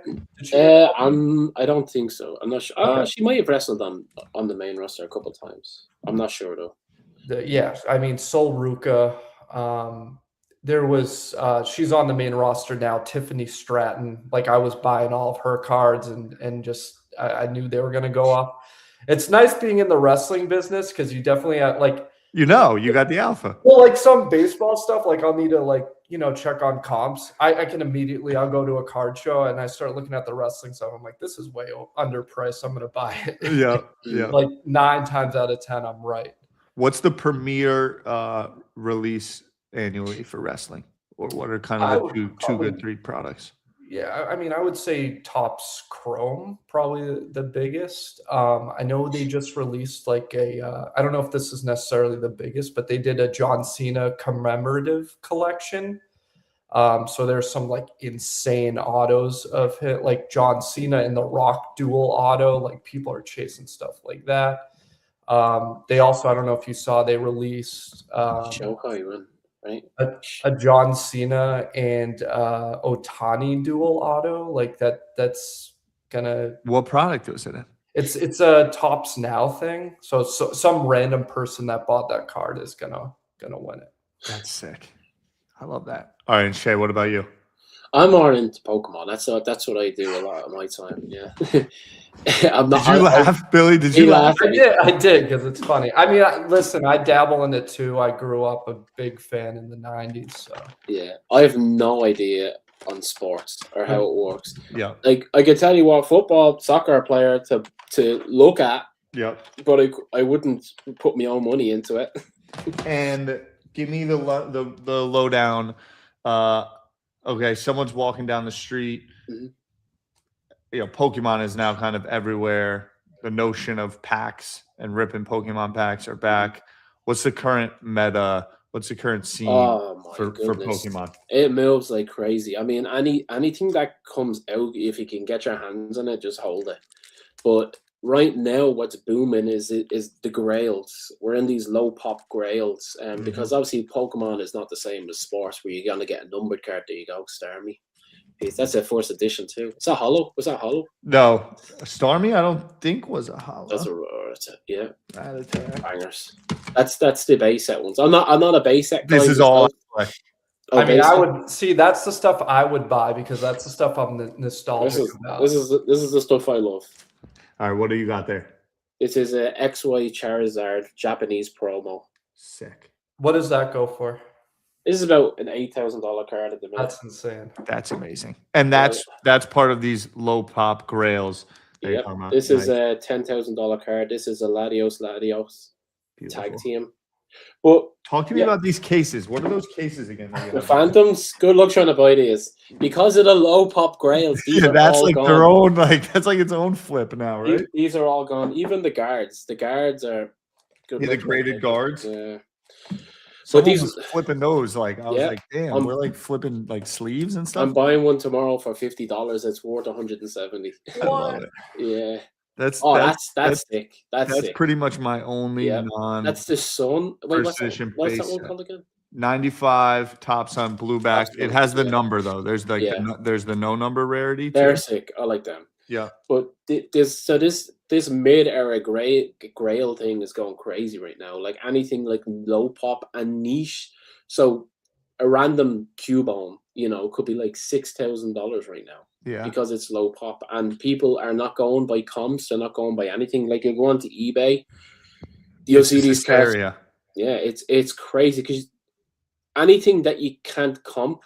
I don't think so. I'm not sure. She might have wrestled on the main roster a couple of times. I'm not sure though. I mean, Sol Ruca. There was she's on the main roster now. Tiffany Stratton. Like I was buying all of her cards and just I knew they were going to go up. It's nice being in the wrestling business because you definitely have, you got the alpha. Well, like some baseball stuff, like I'll need to check on comps. I can immediately, I'll go to a card show and I start looking at the wrestling stuff. I'm like, this is way underpriced. I'm going to buy it. Yeah. Like 9 times out of 10, I'm right. What's the premier release annually for wrestling? Or what are kind of the two good 3 products? Yeah, I mean, I would say Topps Chrome, probably the biggest. I know they just released I don't know if this is necessarily the biggest, but they did a John Cena commemorative collection. So there's some insane autos of him, like John Cena and The Rock dual auto. Like people are chasing stuff like that. They also, I don't know if you saw, they released Shohei one. Right. A John Cena and Otani dual auto like that. That's gonna. What product was it in? It's a Topps Now thing. So some random person that bought that card is gonna win it. That's sick. I love that. All right, Shay, what about you? I'm more into Pokemon. That's what I do a lot of my time. Yeah. I'm not. Did you laugh, Billy? Did you He laugh? laughed. I did because it's funny. I mean, listen, I dabble in it too. I grew up a big fan in the '90s, so Yeah, I have no idea on sports or how it works. Yeah. Like I could tell you what football, soccer player to look at, Yep. but I wouldn't put my own money into it. And give me the lowdown. Okay, someone's walking down the street. Mhm. You know, Pokemon is now kind of everywhere. The notion of packs and ripping Pokemon packs are back. What's the current meta? What's the current scene Oh my for goodness. Pokemon? It moves like crazy. I mean, anything that comes out, if you can get your hands on it, just hold it. But right now, what's booming is the Grails. We're in these low pop Grails, because obviously Pokemon is not the same as sports, where you're gonna get a numbered card. There you go, Starmie. That's a first edition too. Is that hollow? Was that hollow? No, Starmie, I don't think was a hollow. That's yeah, Rattata. bangers. That's the base set ones. I'm not a base set guy. This is all. Oh, I mean, base I set? would see that's the stuff I would buy because that's the stuff I'm nostalgic about. This is the stuff I love. All right, what do you got there? This is a XY Charizard Japanese promo. Sick. What does that go for? This is about an $8,000 card at the minute. That's insane. That's amazing. And that's part of these low pop grails. Yep. This is a $10,000 card. This is a Latios tag team. But talk to me about these cases. What are those cases again? The Phantoms. Good luck trying to buy these because of the low pop grails. Yeah, that's like gone. Their own. Like that's like its own flip now, right? These are all gone. Even the guards. The guards are good. Yeah, the graded guards. Yeah. So these flipping those, like I was like, damn, we're like flipping like sleeves and stuff. I'm buying one tomorrow for $50. It's worth 170. I love it. Yeah. That's sick. That's sick. Pretty much my only non. That's the Sun. Wait, what's that one called again? 95 Top Sun blue back. It has the number though. There's like there's the no number rarity. They're sick. I like them. Yeah. But this mid-era grail thing is going crazy right now. Like anything like low pop and niche. So a random Cubone, could be like $6,000 right now. Yeah. Because it's low pop and people are not going by comps. They're not going by anything. Like you go onto eBay, you'll see these cards. Yeah, it's crazy because anything that you can't comp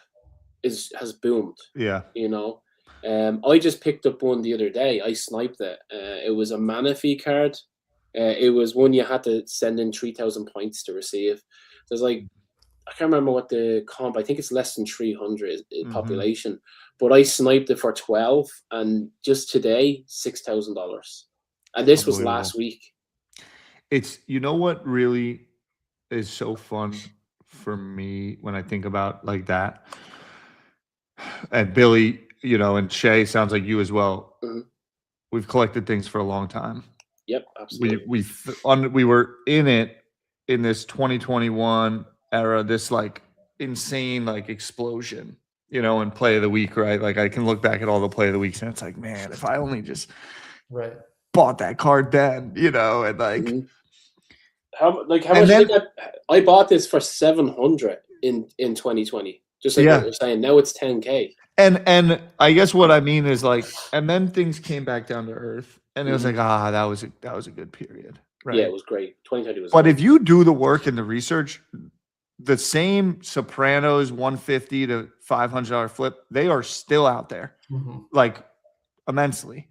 has boomed. Yeah. I just picked up one the other day. I sniped it. It was a Manaphy card. It was one you had to send in 3,000 points to receive. There's like, I can't remember what the comp. I think it's less than 300 population. But I sniped it for 12, and just today $6,000. And this was last week. It's what really is so fun for me when I think about like that. And Billy, and Shay, sounds like you as well. Mm-hmm. We've collected things for a long time. Yep, absolutely. We were in it in this 2021 era, this like insane like explosion, and play of the week, right? Like I can look back at all the play of the weeks and it's like, man, if I only just bought that card then, and like how much I bought this for 700 in 2020. Just like what you're saying. Now it's 10K. And I guess what I mean is like, and then things came back down to earth, and it was like, that was a good period, right? Yeah, it was great. 2020 was. But if you do the work and the research, the same Sopranos $150 to $500 flip, they are still out there, like immensely,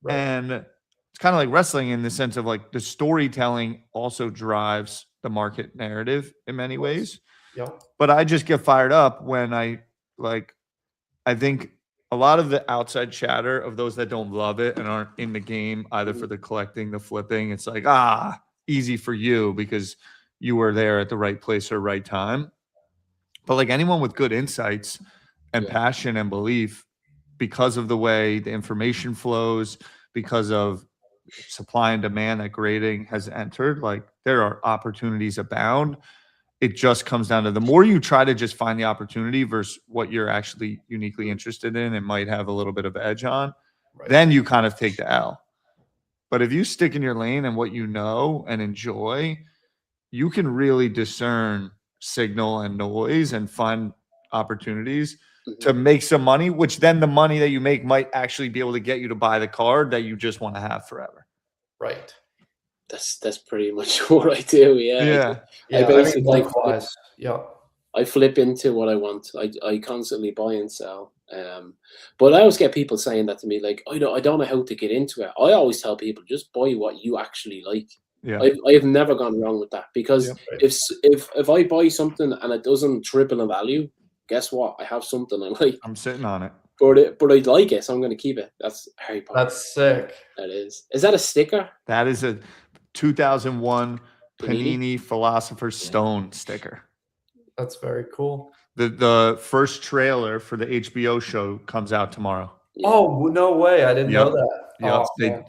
and it's kind of like wrestling in the sense of like the storytelling also drives the market narrative in many ways. Yep. But I just get fired up when I think a lot of the outside chatter of those that don't love it and aren't in the game, either for the collecting, the flipping, it's like, easy for you because you were there at the right place or right time. But like anyone with good insights and passion and belief, because of the way the information flows, because of supply and demand that grading has entered, like there are opportunities abound. It just comes down to the more you try to just find the opportunity versus what you're actually uniquely interested in and might have a little bit of edge on, then you kind of take the L. But if you stick in your lane and what you know and enjoy, you can really discern signal and noise and find opportunities. to make some money, which then the money that you make might actually be able to get you to buy the card that you just want to have forever. Right. That's pretty much what I do. Yeah. Yeah. Yeah. basically likewise. Yeah. I flip into what I want. I constantly buy and sell. But I always get people saying that to me, like, I don't know how to get into it. I always tell people, just buy what you actually like. Yeah. I have never gone wrong with that, because Yeah. if I buy something and it doesn't triple in value, guess what? I have something I like, I'm sitting on it. but I like it, so I'm going to keep it. That's Harry Potter. That's sick. That is. Is that a sticker? That is a 2001 Panini? Panini Philosopher's Stone sticker. That's very cool. The first trailer for the HBO show comes out tomorrow. Yeah. Oh, no way. I didn't know Yep. that. Yeah, Oh, man.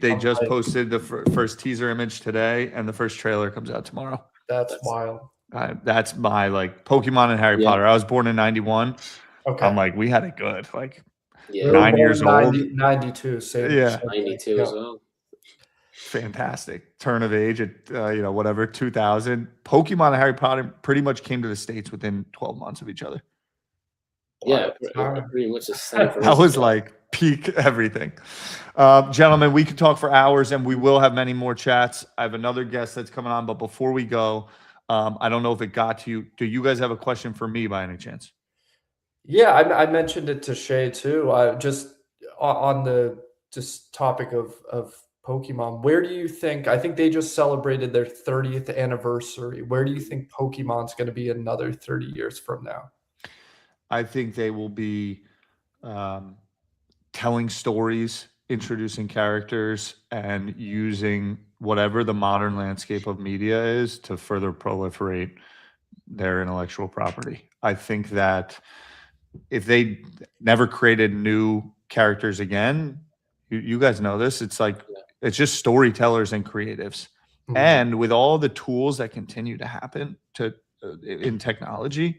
they I'm just hyped. posted the first teaser image today, and the first trailer comes out tomorrow. That's wild. That's my like Pokemon and Harry Yeah. Potter. I was born in '91. Okay. I'm like, we had it good. Like, Yeah. We were 9 born years in old. 92. Same. Yeah. same thing. 92 Yeah. as well. fantastic turn of age at whatever 2000. Pokemon and Harry Potter pretty much came to the States within 12 months of each other. Yeah, Wow. pretty much the same. For That us. was like peak everything. Gentlemen, we could talk for hours, and we will have many more chats. I have another guest that's coming on, but before we go, I don't know if it got to you. Do you guys have a question for me by any chance? Yeah, I mentioned it to Shay too. Just on the topic of Pokemon. Where do you think? I think they just celebrated their 30th anniversary. Where do you think Pokemon's going to be another 30 years from now? I think they will be telling stories, introducing characters, and using whatever the modern landscape of media is to further proliferate their intellectual property. I think that if they never created new characters again, you guys know this, it's like it's just storytellers and creatives. Mhm. And with all the tools that continue to happen in technology,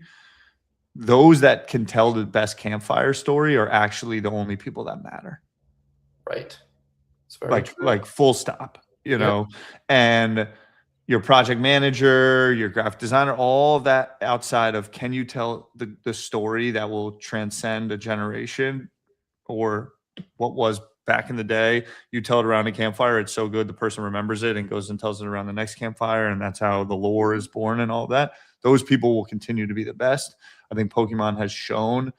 those that can tell the best campfire story are actually the only people that matter. Right. It's very true. Like full stop, and your project manager, your graphic designer, all of that outside of, can you tell the story that will transcend a generation, or what was back in the day, you tell it around a campfire, it's so good the person remembers it and goes and tells it around the next campfire, and that's how the lore is born and all that. Those people will continue to be the best. I think Pokemon has shown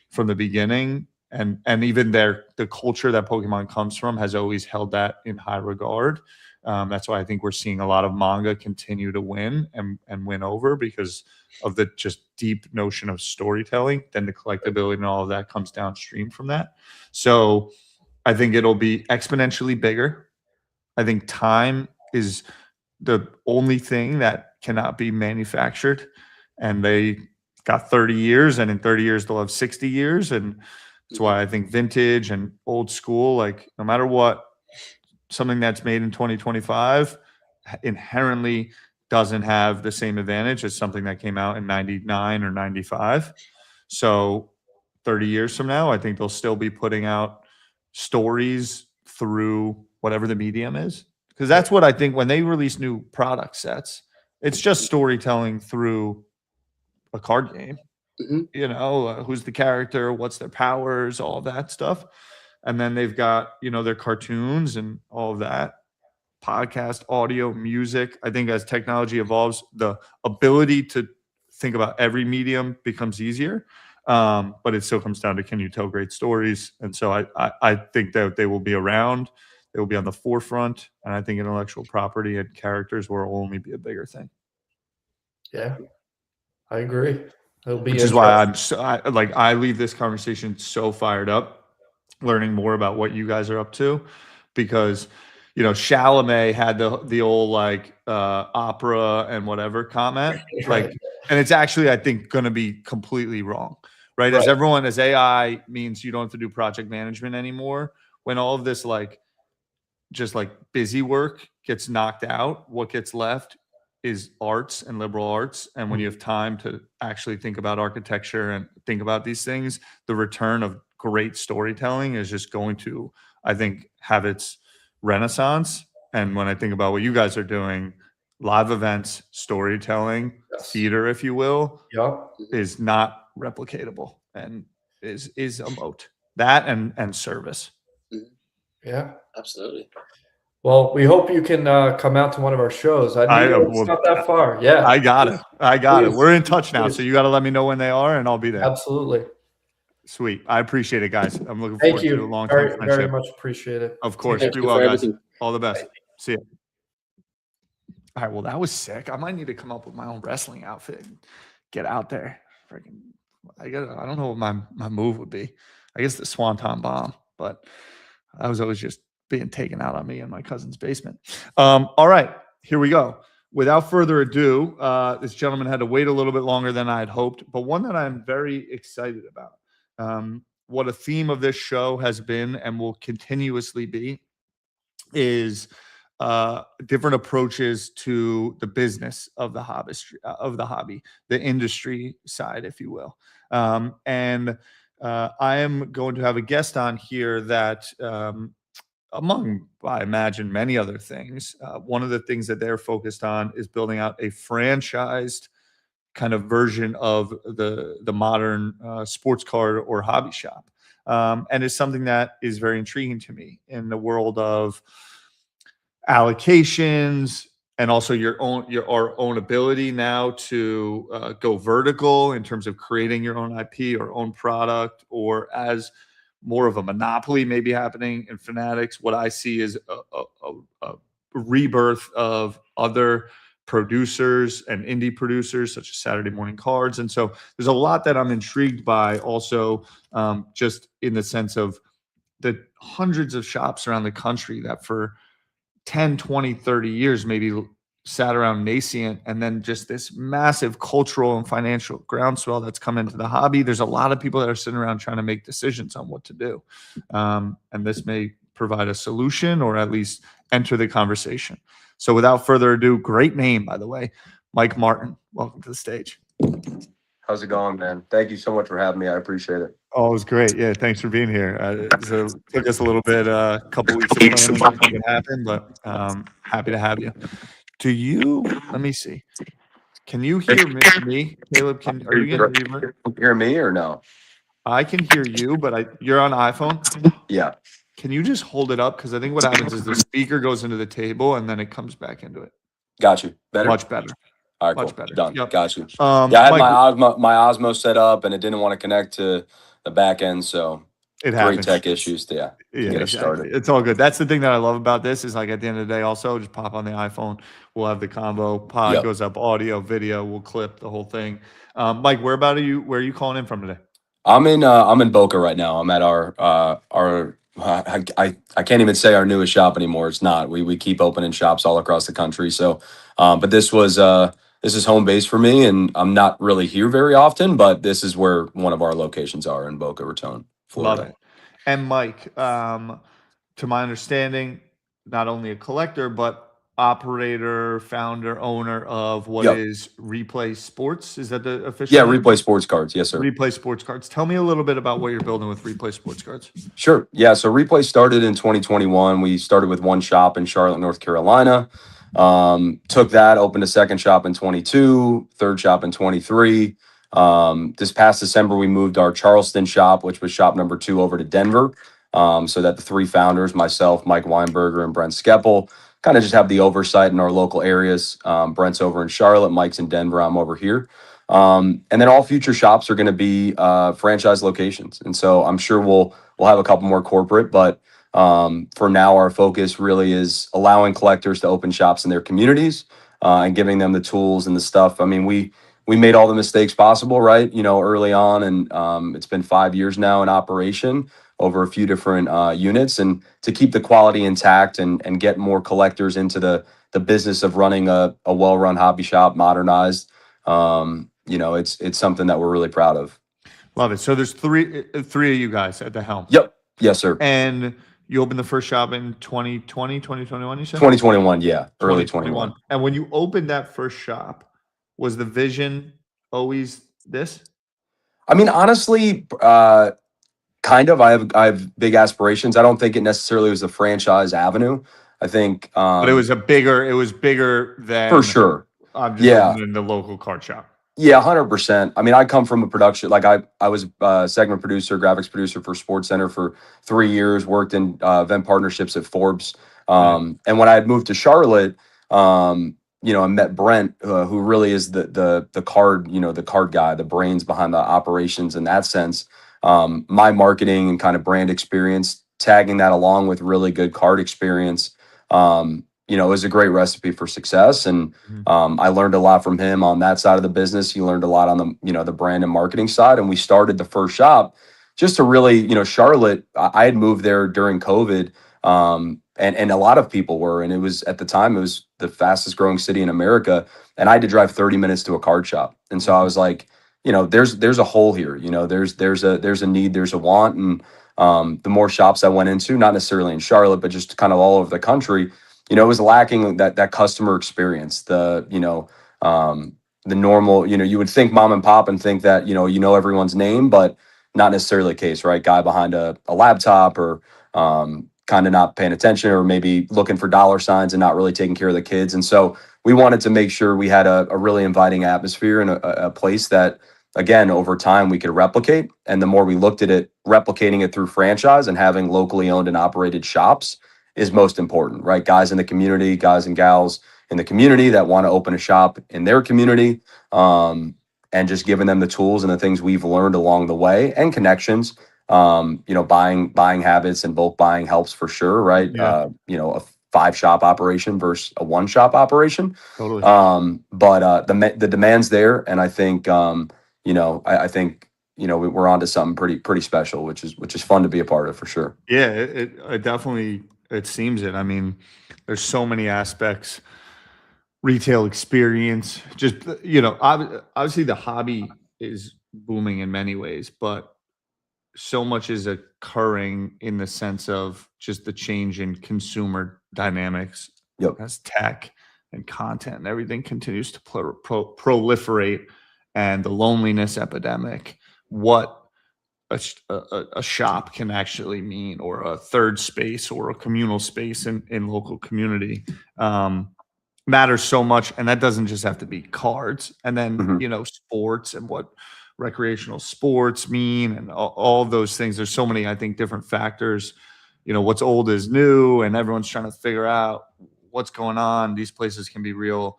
from the beginning, and even the culture that Pokemon comes from has always held that in high regard. That's why I think we're seeing a lot of manga continue to win and win over, because of the just deep notion of storytelling. Then the collectability and all of that comes downstream from that. So I think it'll be exponentially bigger. I think time is the only thing that cannot be manufactured, and they got 30 years, and in 30 years they'll have 60 years. And that's why I think vintage and old school, like no matter what, something that's made in 2025 inherently doesn't have the same advantage as something that came out in 99 or 95. So 30 years from now, I think they'll still be putting out stories through whatever the medium is. Because that's what I think when they release new product sets, it's just storytelling through a card game. Mhm. Who's the character, what's their powers, all of that stuff. And then they've got, their cartoons and all of that, podcast, audio, music. I think as technology evolves, the ability to think about every medium becomes easier. But it still comes down to, can you tell great stories? And so I think that they will be around. They will be on the forefront. And I think intellectual property and characters will only be a bigger thing. Yeah, I agree. It'll be Which is why I leave this conversation so fired up, learning more about what you guys are up to, because Chalamet had the old opera and whatever comment, and it's actually, I think, going to be completely wrong, right? As AI means you don't have to do project management anymore. When all of this just busy work gets knocked out, what gets left is arts and liberal arts. And when you have time to actually think about architecture and think about these things, the return of great storytelling is just going to, I think, have its renaissance. And when I think about what you guys are doing, live events, storytelling, theater, if you will, is not replicatable. and is a moat. That and service. Yeah. Absolutely. Well, we hope you can come out to one of our shows. It's not that far. Yeah. I got it. Please. We're in touch now, Please. so you got to let me know when they are, and I'll be there. Absolutely. Sweet. I appreciate it, guys. I'm looking Thank forward to a you. long time Very, friendship. very much appreciate it. Of course. Thank Be you well, for guys. everything. All the best. See you. All right. Well, that was sick. I might need to come up with my own wrestling outfit and get out there. Freaking, I don't know what my move would be. I guess the Swanton Bomb, but I was always just being taken out on me in my cousin's basement. All right. Here we go. Without further ado, this gentleman had to wait a little bit longer than I had hoped, but one that I'm very excited about. What a theme of this show has been and will continuously be is different approaches to the business of the hobby, the industry side, if you will. And I am going to have a guest on here that, among, I imagine, many other things, one of the things that they're focused on is building out a franchised kind of version of the modern sports card or hobby shop. And it's something that is very intriguing to me in the world of allocations and also our own ability now to go vertical in terms of creating your own IP or own product, or as more of a monopoly maybe happening in Fanatics. What I see is a rebirth of other producers and indie producers such as Saturday Morning Cards. And so there's a lot that I'm intrigued by also, just in the sense of the hundreds of shops around the country that for 10, 20, 30 years maybe sat around nascent, and then just this massive cultural and financial groundswell that's come into the hobby. There's a lot of people that are sitting around trying to make decisions on what to do. And this may provide a solution or at least enter the conversation. So without further ado, great name, by the way, Mike Martin. Welcome to the stage. How's it going, man? Thank you so much for having me. I appreciate it. Oh, it was great. Yeah, thanks for being here. So it took us a little bit, a couple weeks of planning to make it happen, but happy to have you. Let me see. Can you hear me? Caleb, are you getting reverb? Hear me or no? I can hear you, but you're on iPhone. Yeah. Can you just hold it up? Because I think what happens is the speaker goes into the table and then it comes back into it. Got you. Better? Much better. All right, Much cool. better. Done. Yep. Got you. Yeah, I had Mike, my Osmo set up and it didn't want to connect to the back end, so it great happens. tech issues to get us started. It's all good. That's the thing that I love about this is, like, at the end of the day, also just pop on the iPhone. We'll have the combo pod. Yep. Goes up, audio, video. We'll clip the whole thing. Mike, where are you calling in from today? I'm in Boca right now. I'm at our I can't even say our newest shop anymore. It's not. We keep opening shops all across the country. So, but this is home base for me, and I'm not really here very often. But this is where one of our locations are in Boca Raton, Florida. Love it. And Mike, to my understanding, not only a collector but operator, founder, owner of what is Replay Sports. Is that the official? Yeah, name? Replay Sports Cards. Yes, sir. Replay Sports Cards. Tell me a little bit about what you're building with Replay Sports Cards. Sure. Yeah. So Replay started in 2021. We started with one shop in Charlotte, North Carolina. Took that, opened a second shop in 22, third shop in 23. This past December, we moved our Charleston shop, which was shop number 2, over to Denver. So that the 3 founders, myself, Mike Weinberger, and Brent Skeppel, kind of just have the oversight in our local areas. Brent's over in Charlotte, Mike's in Denver, I'm over here. And then all future shops are going to be franchise locations. And so I'm sure we'll have a couple more corporate, but for now, our focus really is allowing collectors to open shops in their communities and giving them the tools and the stuff. I mean, we made all the mistakes possible, right? Early on, and it's been 5 years now in operation over a few different units, and to keep the quality intact and get more collectors into the business of running a well-run hobby shop, modernized. It's something that we're really proud of. Love it. So there's three of you guys at the helm. Yep. Yes, sir. And you opened the first shop in 2020, 2021, you said? 2021, yeah. Early 21. And when you opened that first shop, was the vision always this? I mean, honestly, kind of. I have big aspirations. I don't think it necessarily was a franchise avenue. I think, but it was bigger than for sure. I'm just opening the local card shop. Yeah, 100%. I mean, I come from a production, like I was segment producer, graphics producer for Sports Center for 3 years, worked in event partnerships at Forbes. And when I had moved to Charlotte, I met Brent, who really is the card, the card guy, the brains behind the operations in that sense. My marketing and kind of brand experience, tagging that along with really good card experience, is a great recipe for success. And I learned a lot from him on that side of the business. He learned a lot on the brand and marketing side. And we started the first shop just to really, Charlotte, I had moved there during COVID. And a lot of people were, and it was at the time, it was the fastest growing city in America. And I had to drive 30 minutes to a card shop. And so I was like, there's a hole here, there's a need, there's a want. And the more shops I went into, not necessarily in Charlotte, but just kind of all over the country, it was lacking that customer experience, the normal, you would think mom and pop and think that, everyone's name, but not necessarily the case, right? Guy behind a laptop, or kind of not paying attention, or maybe looking for dollar signs and not really taking care of the kids. And so we wanted to make sure we had a really inviting atmosphere and a place that, again, over time we could replicate. And the more we looked at it, replicating it through franchise and having locally owned and operated shops is most important, right? Guys in the community, guys and gals in the community that want to open a shop in their community, and just giving them the tools and the things we've learned along the way and connections. Buying habits and bulk buying helps for sure, right? Yeah. A 5-shop operation versus a 1-shop operation. Totally. But the demand's there, and I think I think we're onto something pretty special, which is fun to be a part of for sure. Yeah, it definitely, it seems it. I mean, there's so many aspects, retail experience, just, obviously the hobby is booming in many ways, but so much is occurring in the sense of just the change in consumer dynamics. Yep. As tech and content and everything continues to proliferate, and the loneliness epidemic, what a shop can actually mean, or a third space, or a communal space in local community, matters so much. And that doesn't just have to be cards, and then Mhm. Sports, and what recreational sports mean, and all those things. There's so many, I think, different factors. What's old is new, and everyone's trying to figure out what's going on. These places can be real,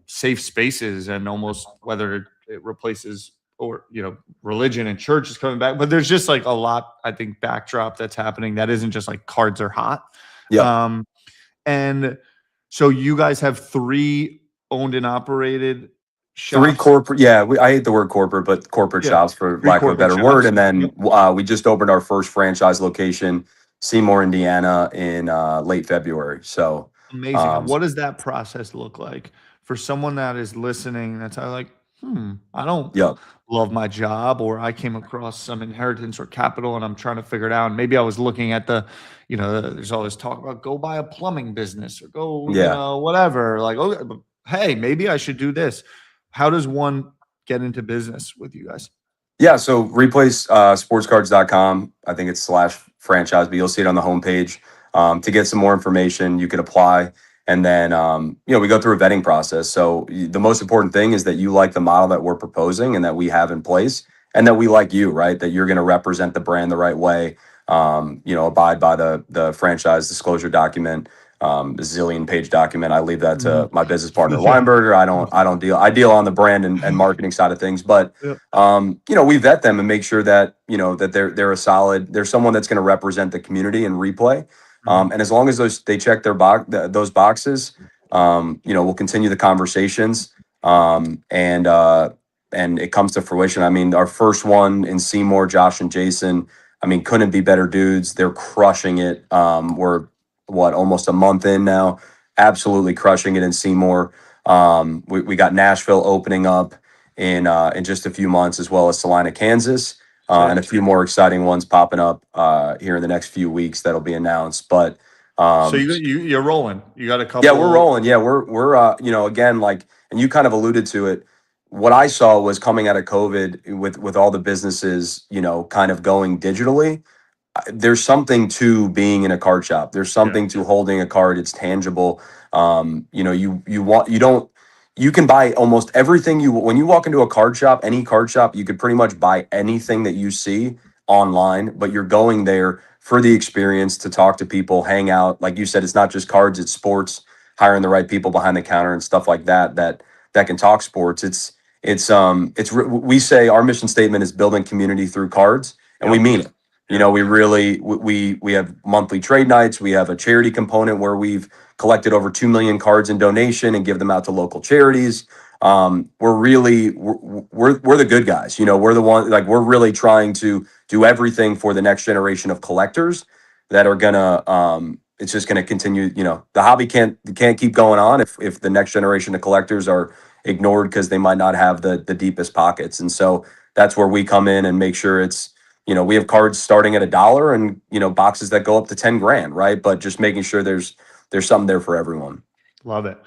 safe spaces, and almost, whether it replaces, or religion and church is coming back, but there's just like a lot, I think, backdrop that's happening that isn't just like cards are hot. Yeah. And so you guys have 3 owned and operated Three shops. corporate, yeah. I hate the word corporate, but corporate Yeah, shops, for 3 lack of a corporate better word. shops. And then we just opened our first franchise location, Seymour, Indiana, in late February. So Amazing. And what does that process look like for someone that is listening, that's like, I don't yeah, love my job, or I came across some inheritance or capital and I'm trying to figure it out. And maybe I was looking at there's all this talk about go buy a plumbing business, or go, yeah. whatever. Like, okay, but hey, maybe I should do this. How does one get into business with you guys? Yeah, so replace sportscards.com. I think it's /franchise, but you'll see it on the homepage. To get some more information, you can apply. And then, we go through a vetting process. So the most important thing is that you like the model that we're proposing and that we have in place, and that we like you, right? That you're going to represent the brand the right way, abide by the franchise disclosure document, zillion page document. I leave that to my business partner, Weinberger. I deal on the brand and marketing side of things, but Yep. we vet them and make sure that, that they're someone that's going to represent the community and replay. And as long as they check those boxes, we'll continue the conversations. And it comes to fruition. I mean, our first one in Seymour, Josh and Jason, I mean, couldn't be better dudes. They're crushing it. We're almost a month in now, absolutely crushing it in Seymour. We got Nashville opening up in just a few months, as well as Salina, Kansas. And a few more exciting ones popping up here in the next few weeks that'll be announced. But So you're rolling. You got a couple. yeah, we're rolling. Yeah, we're again, like, and you kind of alluded to it. What I saw was coming out of COVID with all the businesses, kind of going digitally. There's something to being in a card shop. There's something to holding a card. It's tangible. you can buy almost everything when you walk into a card shop, any card shop, you could pretty much buy anything that you see online, but you're going there for the experience, to talk to people, hang out. Like you said, it's not just cards, it's sports, hiring the right people behind the counter and stuff like that that can talk sports. We say our mission statement is building community through cards, and we mean it. You know, we really we have monthly trade nights. We have a charity component where we've collected over 2 million cards in donation and give them out to local charities. We're the good guys. You know, we're the one, like, we're really trying to do everything for the next generation of collectors that are gonna it's just gonna continue. You know, the hobby can't keep going on if the next generation of collectors are ignored because they might not have the deepest pockets. And so that's where we come in and make sure it's, you know, we have cards starting at $1 and, you know, boxes that go up to 10 grand, right? But just making sure there's something there for everyone. Love it.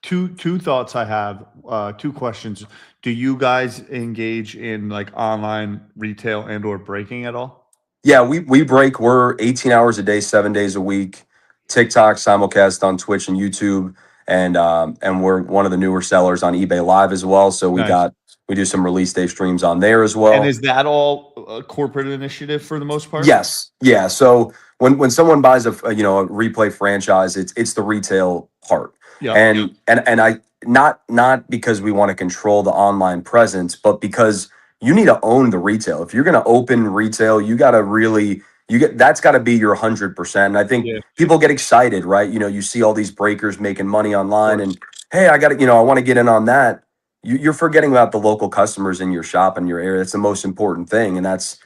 Two thoughts I have, two questions. Do you guys engage in like online retail and or breaking at all? Yeah, we break. We're 18 hours a day, 7 days a week. TikTok, simulcast on Twitch and YouTube, and we're one of the newer sellers on eBay Live as well. So Nice. we do some release day streams on there as well. And is that all a corporate initiative for the most part? Yes. Yeah. So when someone buys a replay franchise, it's the retail part. Yeah. And I not because we want to control the online presence, but because you need to own the retail. If you're going to open retail, you got to really that's got to be your 100%. And I think people get excited, right? You know, you see all these breakers making money online, and hey, I got to, I want to get in on that. You're forgetting about the local customers in your shop and your area. That's the most important thing, and that's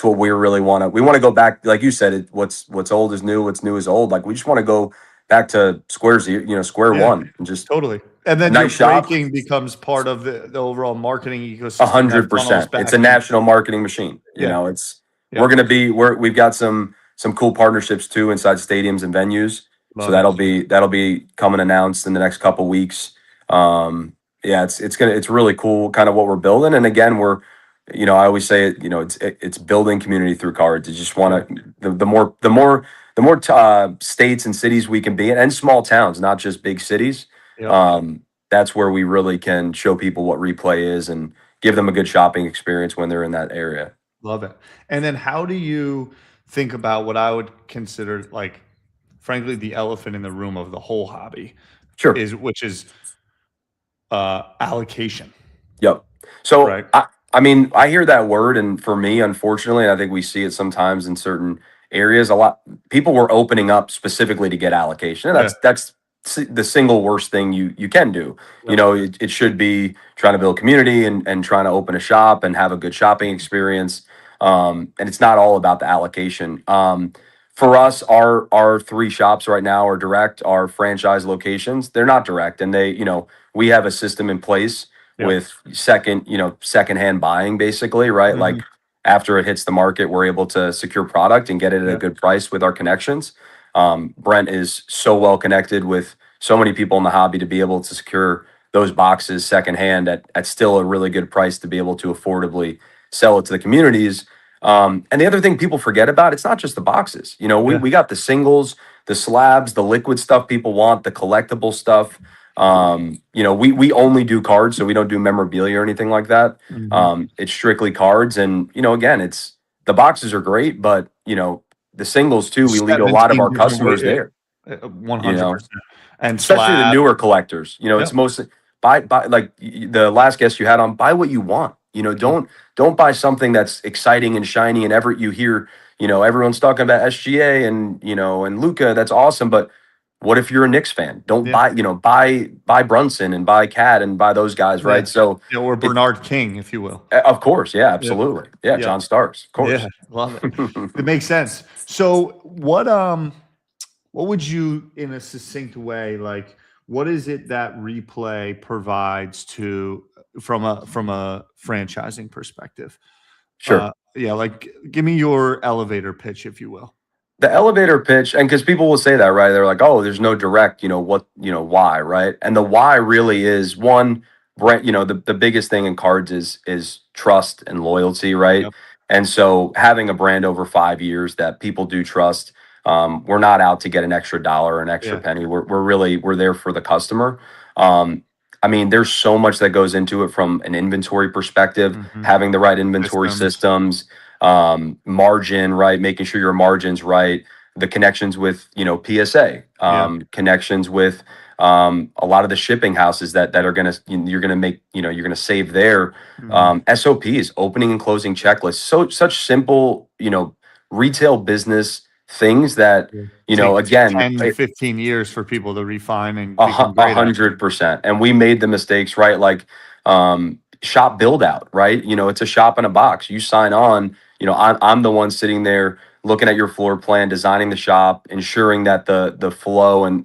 what we really want to. We want to go back, like you said. What's old is new. What's new is old. Like, we just want to go back to square one, and just totally. And then nice your shop. breaking becomes part of the overall marketing ecosystem. 100%. It's a national marketing machine. You know, we've got some cool partnerships too inside stadiums and venues. So that'll be coming announced in the next couple weeks. It's really cool, kind of what we're building. And again, I always say it, it's building community through cards. You just want to, the more states and cities we can be in, and small towns, not just big cities. That's where we really can show people what replay is and give them a good shopping experience when they're in that area. Love it. And then how do you think about what I would consider, like, frankly, the elephant in the room of the whole hobby? Sure. Which is allocation. Yep. So right. I mean, I hear that word, and for me, unfortunately, and I think we see it sometimes in certain areas, a lot people were opening up specifically to get allocation. And that's the single worst thing you can do. Yep. It should be trying to build community and trying to open a shop and have a good shopping experience. And it's not all about the allocation. For us, our 3 shops right now are direct. Our franchise locations, they're not direct, and we have a system in place with secondhand buying, basically, right? Mm-hmm. Like, after it hits the market, we're able to secure product and get it at a good price with our connections. Brent is so well connected with so many people in the hobby to be able to secure those boxes secondhand at still a really good price to be able to affordably sell it to the communities. And the other thing people forget about, it's not just the boxes. We got the singles, the slabs, the liquid stuff people want, the collectible stuff. We only do cards, so we don't do memorabilia or anything like that. Mm-hmm. It's strictly cards. And, again, it's the boxes are great, but, the singles too, we lead a lot of our customers there. 100%. And especially the newer collectors, it's mostly buy like the last guest you had on, buy what you want. Don't buy something that's exciting and shiny and you hear, everyone's talking about SGA and Luka. That's awesome. But what if you're a Knicks fan? Don't buy Brunson and buy Cat and buy those guys, right? So or Bernard King, if you will. Of course, yeah, absolutely, yeah. John Starks, of course. Yeah, love it. It makes sense. So what would you, in a succinct way, like, what is it that replay provides from a franchising perspective? Sure. Like, give me your elevator pitch, if you will. The elevator pitch, and because people will say that, right? They're like, oh, there's no direct, why, right? And the why really is one, brand, the biggest thing in cards is trust and loyalty, right? Yep. And so having a brand over 5 years that people do trust, we're not out to get an extra dollar or an extra penny. We're there for the customer. I mean, there's so much that goes into it from an inventory perspective, Mhm. having the right inventory systems, margin, right? Making sure your margin's right, the connections with, PSA, connections with a lot of the shipping houses that are you're gonna make, you're gonna save there. Mhm. SOPs, opening and closing checklists. So such simple, retail business things that, Take again, 10, 15 years for people to refine and A become great at. 100%. And we made the mistakes, right? Like shop build out, right? It's a shop in a box. You sign on, I'm the one sitting there looking at your floor plan, designing the shop, ensuring that the flow and,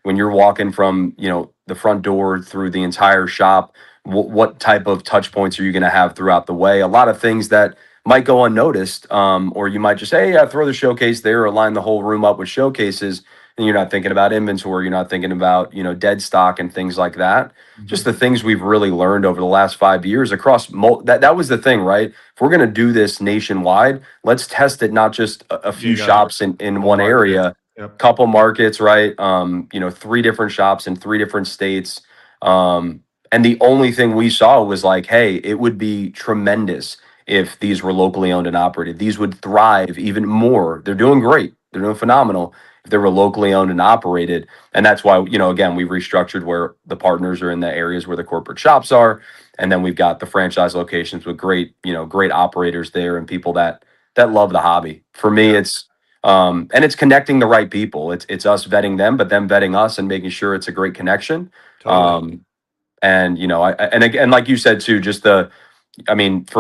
when you're walking from, the front door through the entire shop, what type of touch points are you going to have throughout the way? A lot of things that might go unnoticed, or you might just, hey, throw the showcase there or line the whole room up with showcases, and you're not thinking about inventory, you're not thinking about, dead stock and things like that. Just the things we've really learned over the last 5 years across that was the thing, right? If we're going to do this nationwide, let's test it not just a few gotta- shops in one market. area, Yep. couple markets, right? 3 different shops in 3 different states. And the only thing we saw was like, hey, it would be tremendous if these were locally owned and operated. These would thrive even more. They're doing great. They're doing phenomenal if they were locally owned and operated. And that's why, again, we restructured where the partners are in the areas where the corporate shops are. And then we've got the franchise locations with great, great operators there and people that love the hobby. For me, it's and it's connecting the right people. It's us vetting them, but them vetting us and making sure it's a great connection. Totally. And and again, like you said too, just for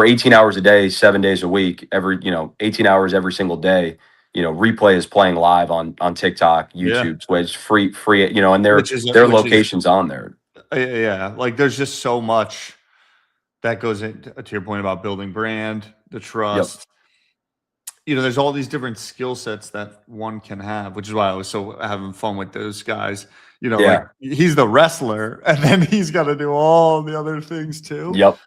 18 hours a day, 7 days a week, 18 hours every single day, Replay is playing live on TikTok, YouTube, Twitch, free, and Which is their locations on there. Yeah, like there's just so much that goes into to your point about building brand, the trust. There's all these different skill sets that one can have, which is why I was so having fun with those guys. Like he's the wrestler, and then he's got to do all the other things too. Yep.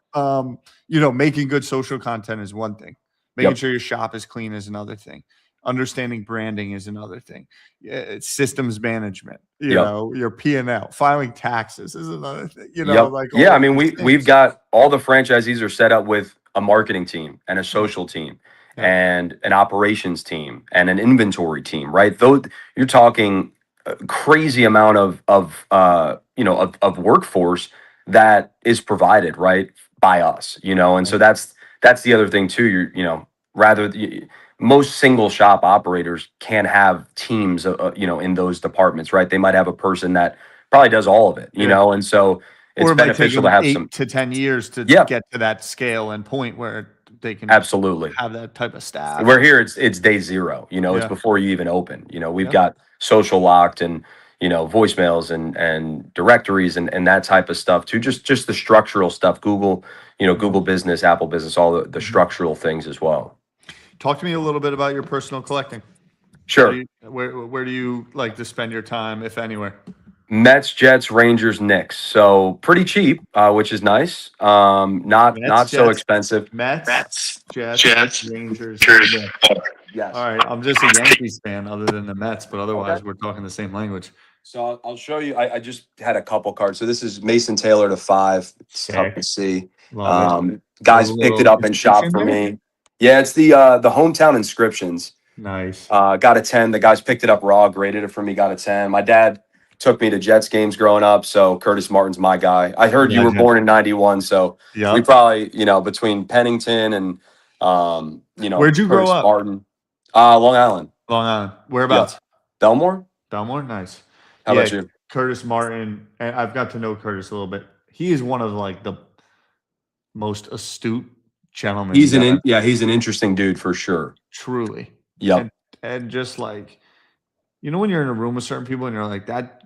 Making good social content is one thing. Making sure your shop is clean is another thing. Understanding branding is another thing. It's systems management, your P&L, filing taxes is another thing. I mean, we've got all the franchisees are set up with a marketing team and a social team and an operations team and an inventory team, right? Though you're talking a crazy amount of workforce that is provided, right, by us, and so that's the other thing too. Most single shop operators can have teams, in those departments, right? They might have a person that probably does all of it, and so it's beneficial to have 8 some to 10 years to get to that scale and point where they can absolutely have that type of staff. We're here. It's day zero. It's before you even open. We've got social locked and voicemails and directories and that type of stuff too. Just the structural stuff. Google, Google Business, Apple Business, all the structural things as well. Talk to me a little bit about your personal collecting. Sure. Where do you like to spend your time, if anywhere? Mets, Jets, Rangers, Knicks. So pretty cheap, which is nice. Not so expensive. Mets, Jets, Rangers. Yes. All right. I'm just a Yankees fan, other than the Mets, but otherwise we're talking the same language. So I'll show you. I just had a couple cards. So this is Mason Taylor to 5. It's tough to see. Guys picked it up and shop for me. Yeah, it's the hometown inscriptions. Nice. Got a 10. The guys picked it up raw, graded it for me, got a 10. My dad took me to Jets games growing up, so Curtis Martin's my guy. I heard you were born in 91, so we probably, between Pennington and Where'd you grow Curtis up? Martin. Long Island. Long Island. Whereabouts? Belmore? Belmore? Nice. How about you? Curtis Martin, and I've got to know Curtis a little bit. He is one of like the most astute gentlemen. He's an interesting dude for sure. Truly. Yep. And just like, when you're in a room with certain people and you're like, that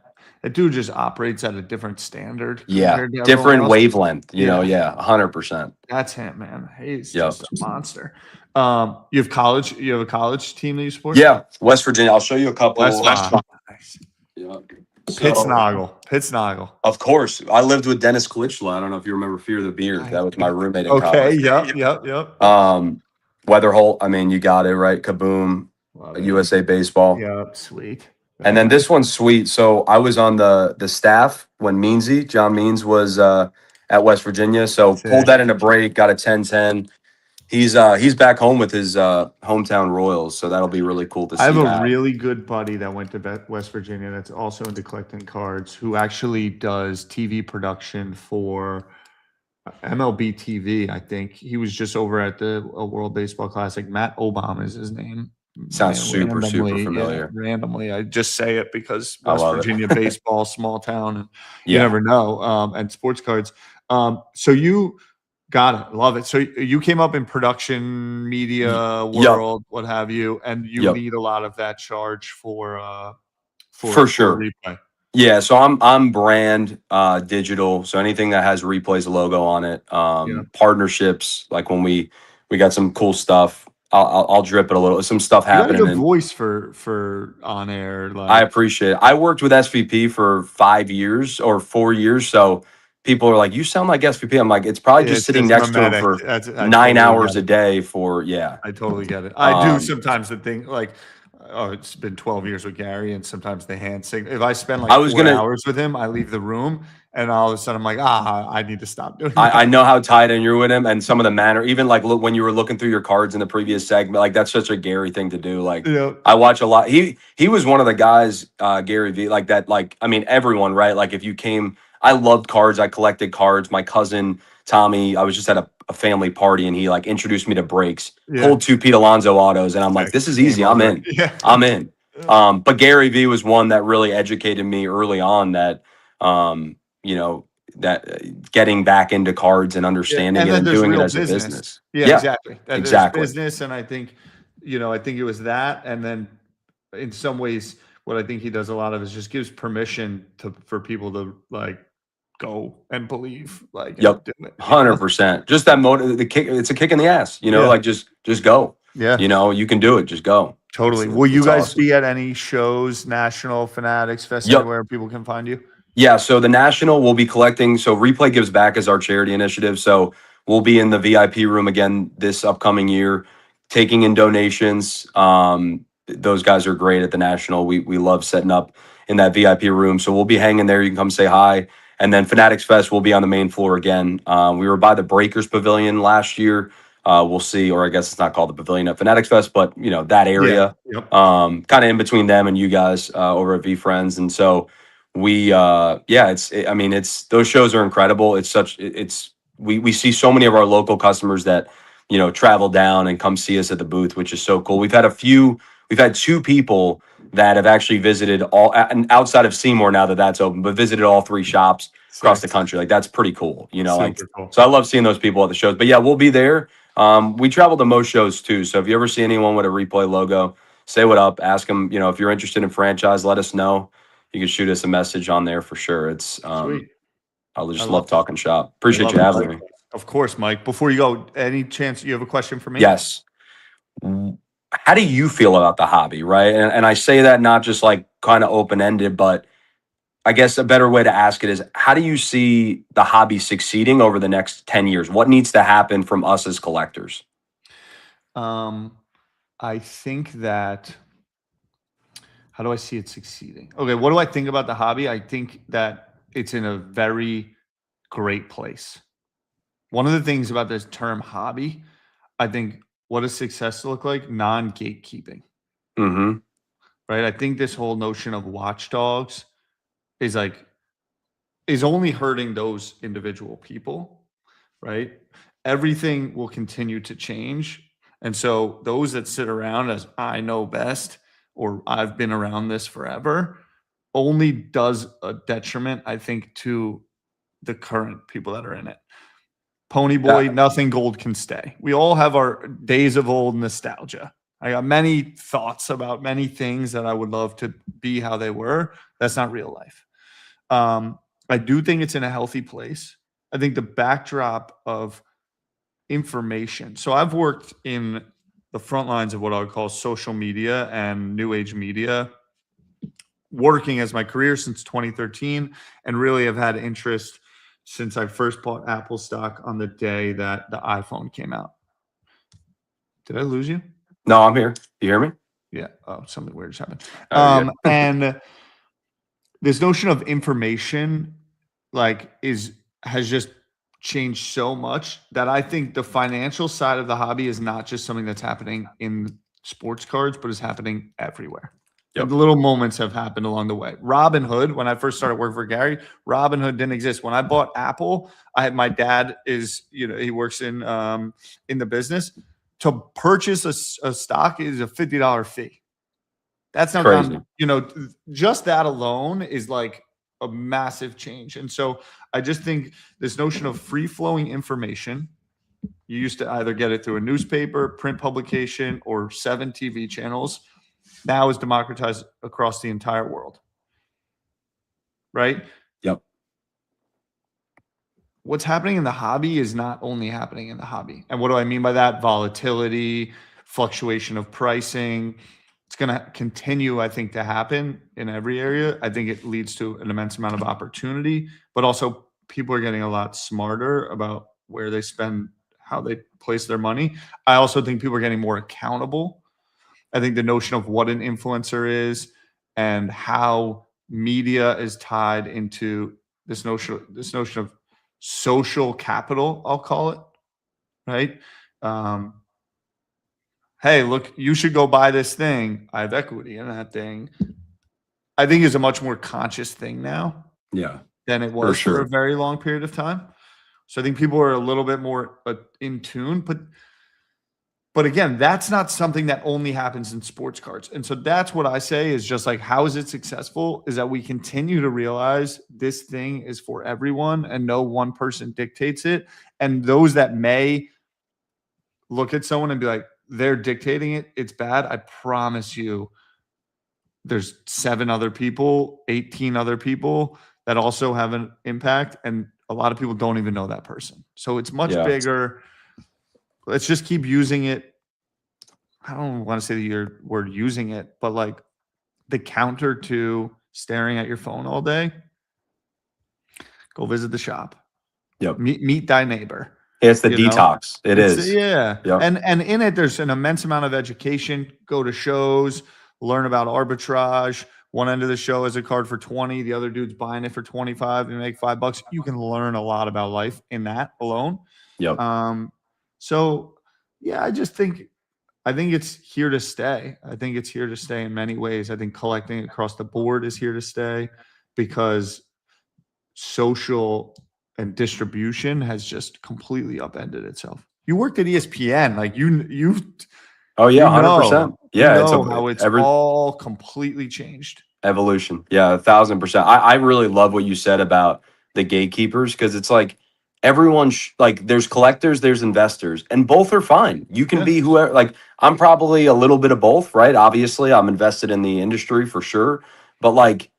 dude just operates at a different standard. Yeah. Different wavelength, 100%. That's him, man. He's just a monster. You have a college team that you support? Yeah. West Virginia. I'll show you a couple. Nice. Yeah. Pittsnoggle. Of course. I lived with Dennis Klitschla. I don't know if you remember Fear the Beard. That was my roommate in college. Yep. Weatherholt. I mean, you got it, right? Kaboom. USA Baseball. Yep. Sweet. And then this one's sweet. So I was on the staff when John Means was at West Virginia. So pulled Sick. that in a break, got a 10-10. He's back home with his hometown Royals, so that'll be really cool to see I have a that. really good buddy that went to West Virginia that's also into collecting cards, who actually does TV production for MLB TV. I think he was just over at the World Baseball Classic. Matt Obama is his name. Sounds super familiar. Randomly, I just say it because I West love it. Virginia baseball, small town, and you Yeah. never know. And sports cards. So you got it, love it. So you came up in production, media world, what have you, and you need a lot of that charge for sure. replay. Yeah, so I'm brand digital, so anything that has Replay's logo on it, partnerships, like when we got some cool stuff, I'll drip it a little. Some stuff You got a happening. good voice for on air. Like, I appreciate it. I worked with SVP for 5 years or 4 years, so people are like, "You sound like SVP." I'm like, "It's probably just sitting next to him for 9 hours a day for I totally get it. I do sometimes the thing like, oh, it's been 12 years with Gary, and sometimes the hand signal. If I spend like 4 hours with him, I leave the room, and all of a sudden I'm like, I need to stop doing that. I know how tied in you're with him, and some of the manner, even like look when you were looking through your cards in the previous segment, like that's such a Gary thing to do. Like I watch a lot. He was one of the guys, Gary V, like that. Like I mean, everyone, right? Like if you came, I loved cards. I collected cards. My cousin Tommy, I was just at a family party, and he like introduced me to breaks. Pulled 2 Pete Alonso autos, and I'm like, this is easy. I'm in. I'm in. But Gary V was one that really educated me early on that, you know, that getting back into cards and understanding it and doing it as a business. Yeah, exactly. Exactly. There's business, and I think it was that, and then in some ways, what I think he does a lot of is just gives permission for people to like go and believe, like, yep, do it. 100%. Just that motive, the kick. It's a kick in the ass, like just go. Yeah, you can do it. Just go. Totally. Will you guys be at any shows, National, Fanatics Fest, anywhere people can find you? Yeah, so the National will be collecting. So Replay Gives Back is our charity initiative. So we'll be in the VIP room again this upcoming year, taking in donations. Those guys are great at the National. We love setting up in that VIP room. So we'll be hanging there. You can come say hi. And then Fanatics Fest will be on the main floor again. We were by the Breakers Pavilion last year. We'll see, or I guess it's not called the Pavilion at Fanatics Fest, but that area, kind of in between them and you guys over at V Friends. And so we it's those shows are incredible. We see so many of our local customers that travel down and come see us at the booth, which is so cool. We've had 2 people that have actually visited all, and outside of Seymour now that's open, but visited all 3 shops across the country. Like that's pretty cool, cool. So I love seeing those people at the shows. But yeah, we'll be there. We travel to most shows too. So if you ever see anyone with a Replay logo, say what up, ask them, if you're interested in franchise, let us know. You can shoot us a message on there for sure. It's Sweet. I love talking shop. Appreciate you having me. Of course, Mike. Before you go, any chance you have a question for me? Yes. How do you feel about the hobby, right? And I say that not just like kind of open-ended, but I guess a better way to ask it is, how do you see the hobby succeeding over the next 10 years? What needs to happen from us as collectors? I think that, how do I see it succeeding? Okay, what do I think about the hobby? I think that it's in a very great place. One of the things about this term hobby, I think, what does success look like? Non-gatekeeping. Mm-hmm. Right? I think this whole notion of watchdogs is only hurting those individual people, right? Everything will continue to change. And so those that sit around as I know best, or I've been around this forever, only does a detriment, I think, to the current people that are in it. Ponyboy, nothing gold can stay. We all have our days of old nostalgia. I got many thoughts about many things that I would love to be how they were. That's not real life. I do think it's in a healthy place. I think the backdrop of information. So I've worked in the front lines of what I would call social media and new age media, working as my career since 2013, and really have had interest since I first bought Apple stock on the day that the iPhone came out. Did I lose you? No, I'm here. You hear me? Yeah. Oh, something weird just happened. Oh, you're And this notion of information, like, has just changed so much that I think the financial side of the hobby is not just something that's happening in sports cards, but is happening everywhere. Yep. And the little moments have happened along the way. Robinhood, when I first started working for Gary, Robinhood didn't exist. When I bought Apple, my dad is, he works in the business. To purchase a stock is a $50 fee. That's not Crazy. done, just that alone is like a massive change. And so I just think this notion of free flowing information, you used to either get it through a newspaper, print publication, or 7 TV channels, now is democratized across the entire world. Right? Yep. What's happening in the hobby is not only happening in the hobby. And what do I mean by that? Volatility, fluctuation of pricing. It's going to continue, I think, to happen in every area. I think it leads to an immense amount of opportunity, but also people are getting a lot smarter about where they spend, how they place their money. I also think people are getting more accountable. I think the notion of what an influencer is and how media is tied into this notion of social capital, I'll call it, right? Hey, look, you should go buy this thing. I have equity in that thing. I think is a much more conscious thing now Yeah. than it was for sure. a very long period of time. So I think people are a little bit more in tune, but again, that's not something that only happens in sports cards. And so that's what I say is just like, how is it successful? Is that we continue to realize this thing is for everyone and no one person dictates it. And those that may look at someone and be like, they're dictating it, it's bad. I promise you, there's 7 other people, 18 other people that also have an impact. And a lot of people don't even know that person. So it's much bigger. Let's just keep using it. I don't want to say the word using it, but like the counter to staring at your phone all day. Go visit the shop. Yep. Meet thy neighbor. It's the detox. It is. Yeah. Yep. And in it, there's an immense amount of education. Go to shows, learn about arbitrage. One end of the show is a card for 20. The other dude's buying it for 25 and make $5. You can learn a lot about life in that alone. Yep. So yeah, I think it's here to stay. I think it's here to stay in many ways. I think collecting across the board is here to stay because social and distribution has just completely upended itself. You worked at ESPN, like you. Oh yeah, 100%. Yeah, it's how it's all completely changed. Evolution. Yeah, 1,000%. I really love what you said about the gatekeepers because it's like everyone like there's collectors, there's investors, and both are fine. You can be whoever. Like I'm probably a little bit of both, right? Obviously, I'm invested in the industry for sure, but like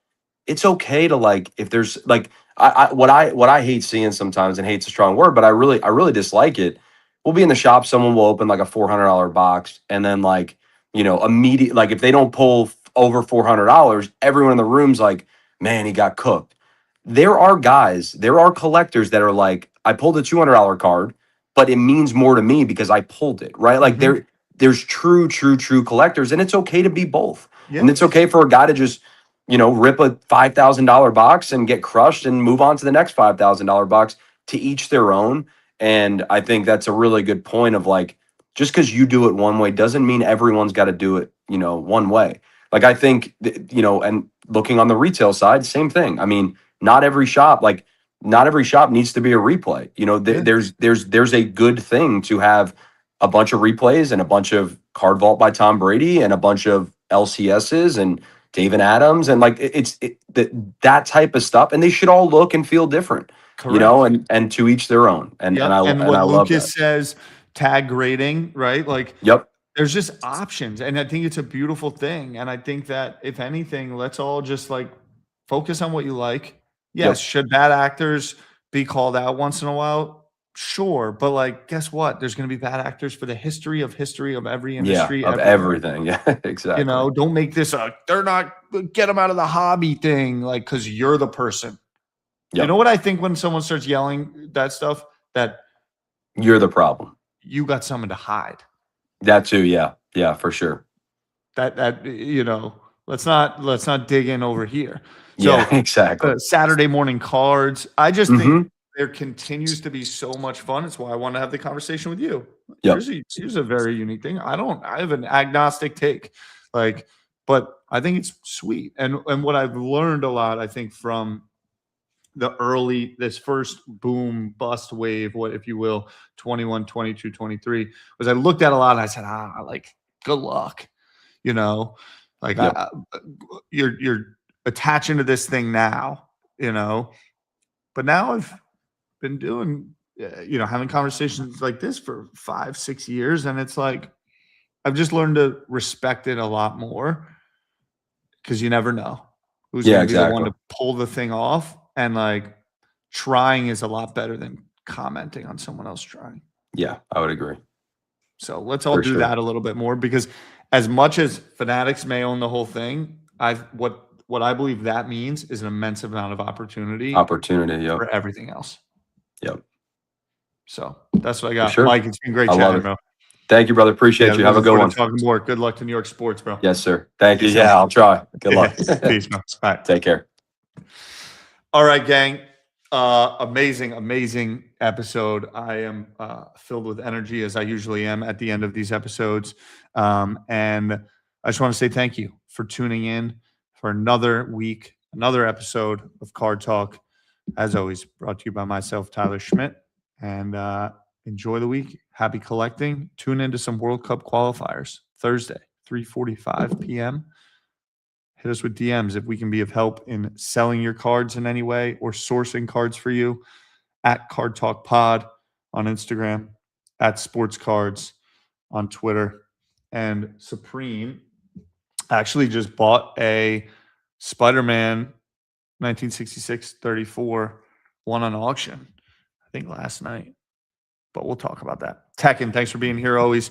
it's okay to like if there's like what I hate seeing sometimes, and hate's a strong word, but I really dislike it. We'll be in the shop, someone will open like a $400 box, and then like immediate like if they don't pull over $400, everyone in the room's like, man, he got cooked. There are collectors that are like, I pulled a $200 card, but it means more to me because I pulled it, right? Like there's true collectors, and it's okay to be both. Yeah. And it's okay for a guy to just rip a $5,000 box and get crushed and move on to the next $5,000 box. To each their own. And I think that's a really good point of like, just because you do it one way doesn't mean everyone's got to do it, one way. Like I think, and looking on the retail side, same thing. I mean, not every shop needs to be a replay. There's a good thing to have a bunch of replays and a bunch of Card Vault by Tom Brady and a bunch of LCSs and David Adams and like that type of stuff, and they should all look and feel different. Correct. And to each their own. And I love Lucas says tag grading, right? Like there's just options, and I think it's a beautiful thing. And I think that if anything, let's all just like focus on what you like. Yes, should bad actors be called out once in a while? Sure, but like, guess what? There's going to be bad actors for the history of every industry, of everything. Yeah, exactly. Don't make this they're not get them out of the hobby thing, like because you're the person. Yep. You know what I think when someone starts yelling that stuff? That you're the problem. You got someone to hide. That too, yeah, for sure. that let's not dig in over here. So Yeah, exactly. Saturday morning cards. I just think Mhm. there continues to be so much fun. It's why I want to have the conversation with you. Yep. Here's a very unique thing. I have an agnostic take, but I think it's sweet. And what I've learned a lot, I think, from this first boom bust wave, what if you will, 21, 22, 23, was I looked at a lot and I said, good luck, like Yep. you're attaching to this thing now, but now I've been doing, having conversations like this for 5-6 years. And it's like, I've just learned to respect it a lot more because you never know who's Yeah, going to be the one exactly. to pull the thing off. And like trying is a lot better than commenting on someone else trying. Yeah, I would agree. So let's all For do sure. that a little bit more, because as much as Fanatics may own the whole thing, what I believe that means is an immense amount of opportunity Opportunity. Yep. for everything else. Yep. So that's what I got. sure. Mike, it's been great I love chatting, it. bro. Thank you, brother. Appreciate you. Have a looking good forward one. to talking more. Good luck to New York sports, bro. Yes, sir. Thank you. Peace Yeah, out. I'll try. Good luck. Peace, bro. All right. Take care. All right, gang. Amazing episode. I am filled with energy, as I usually am at the end of these episodes. And I just want to say thank you for tuning in for another week, another episode of Card Talk. As always, brought to you by myself, Tyler Schmidt. And enjoy the week. Happy collecting. Tune into some World Cup qualifiers Thursday, 3:45 p.m. Hit us with DMs if we can be of help in selling your cards in any way or sourcing cards for you, at Card Talk Pod on Instagram, at Sports Cards on Twitter. And Supreme actually just bought a Spider-Man 1966-34 one on auction, I think last night. But we'll talk about that. Tekken, thanks for being here always.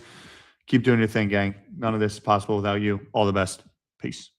Keep doing your thing, gang. None of this is possible without you. All the best. Peace.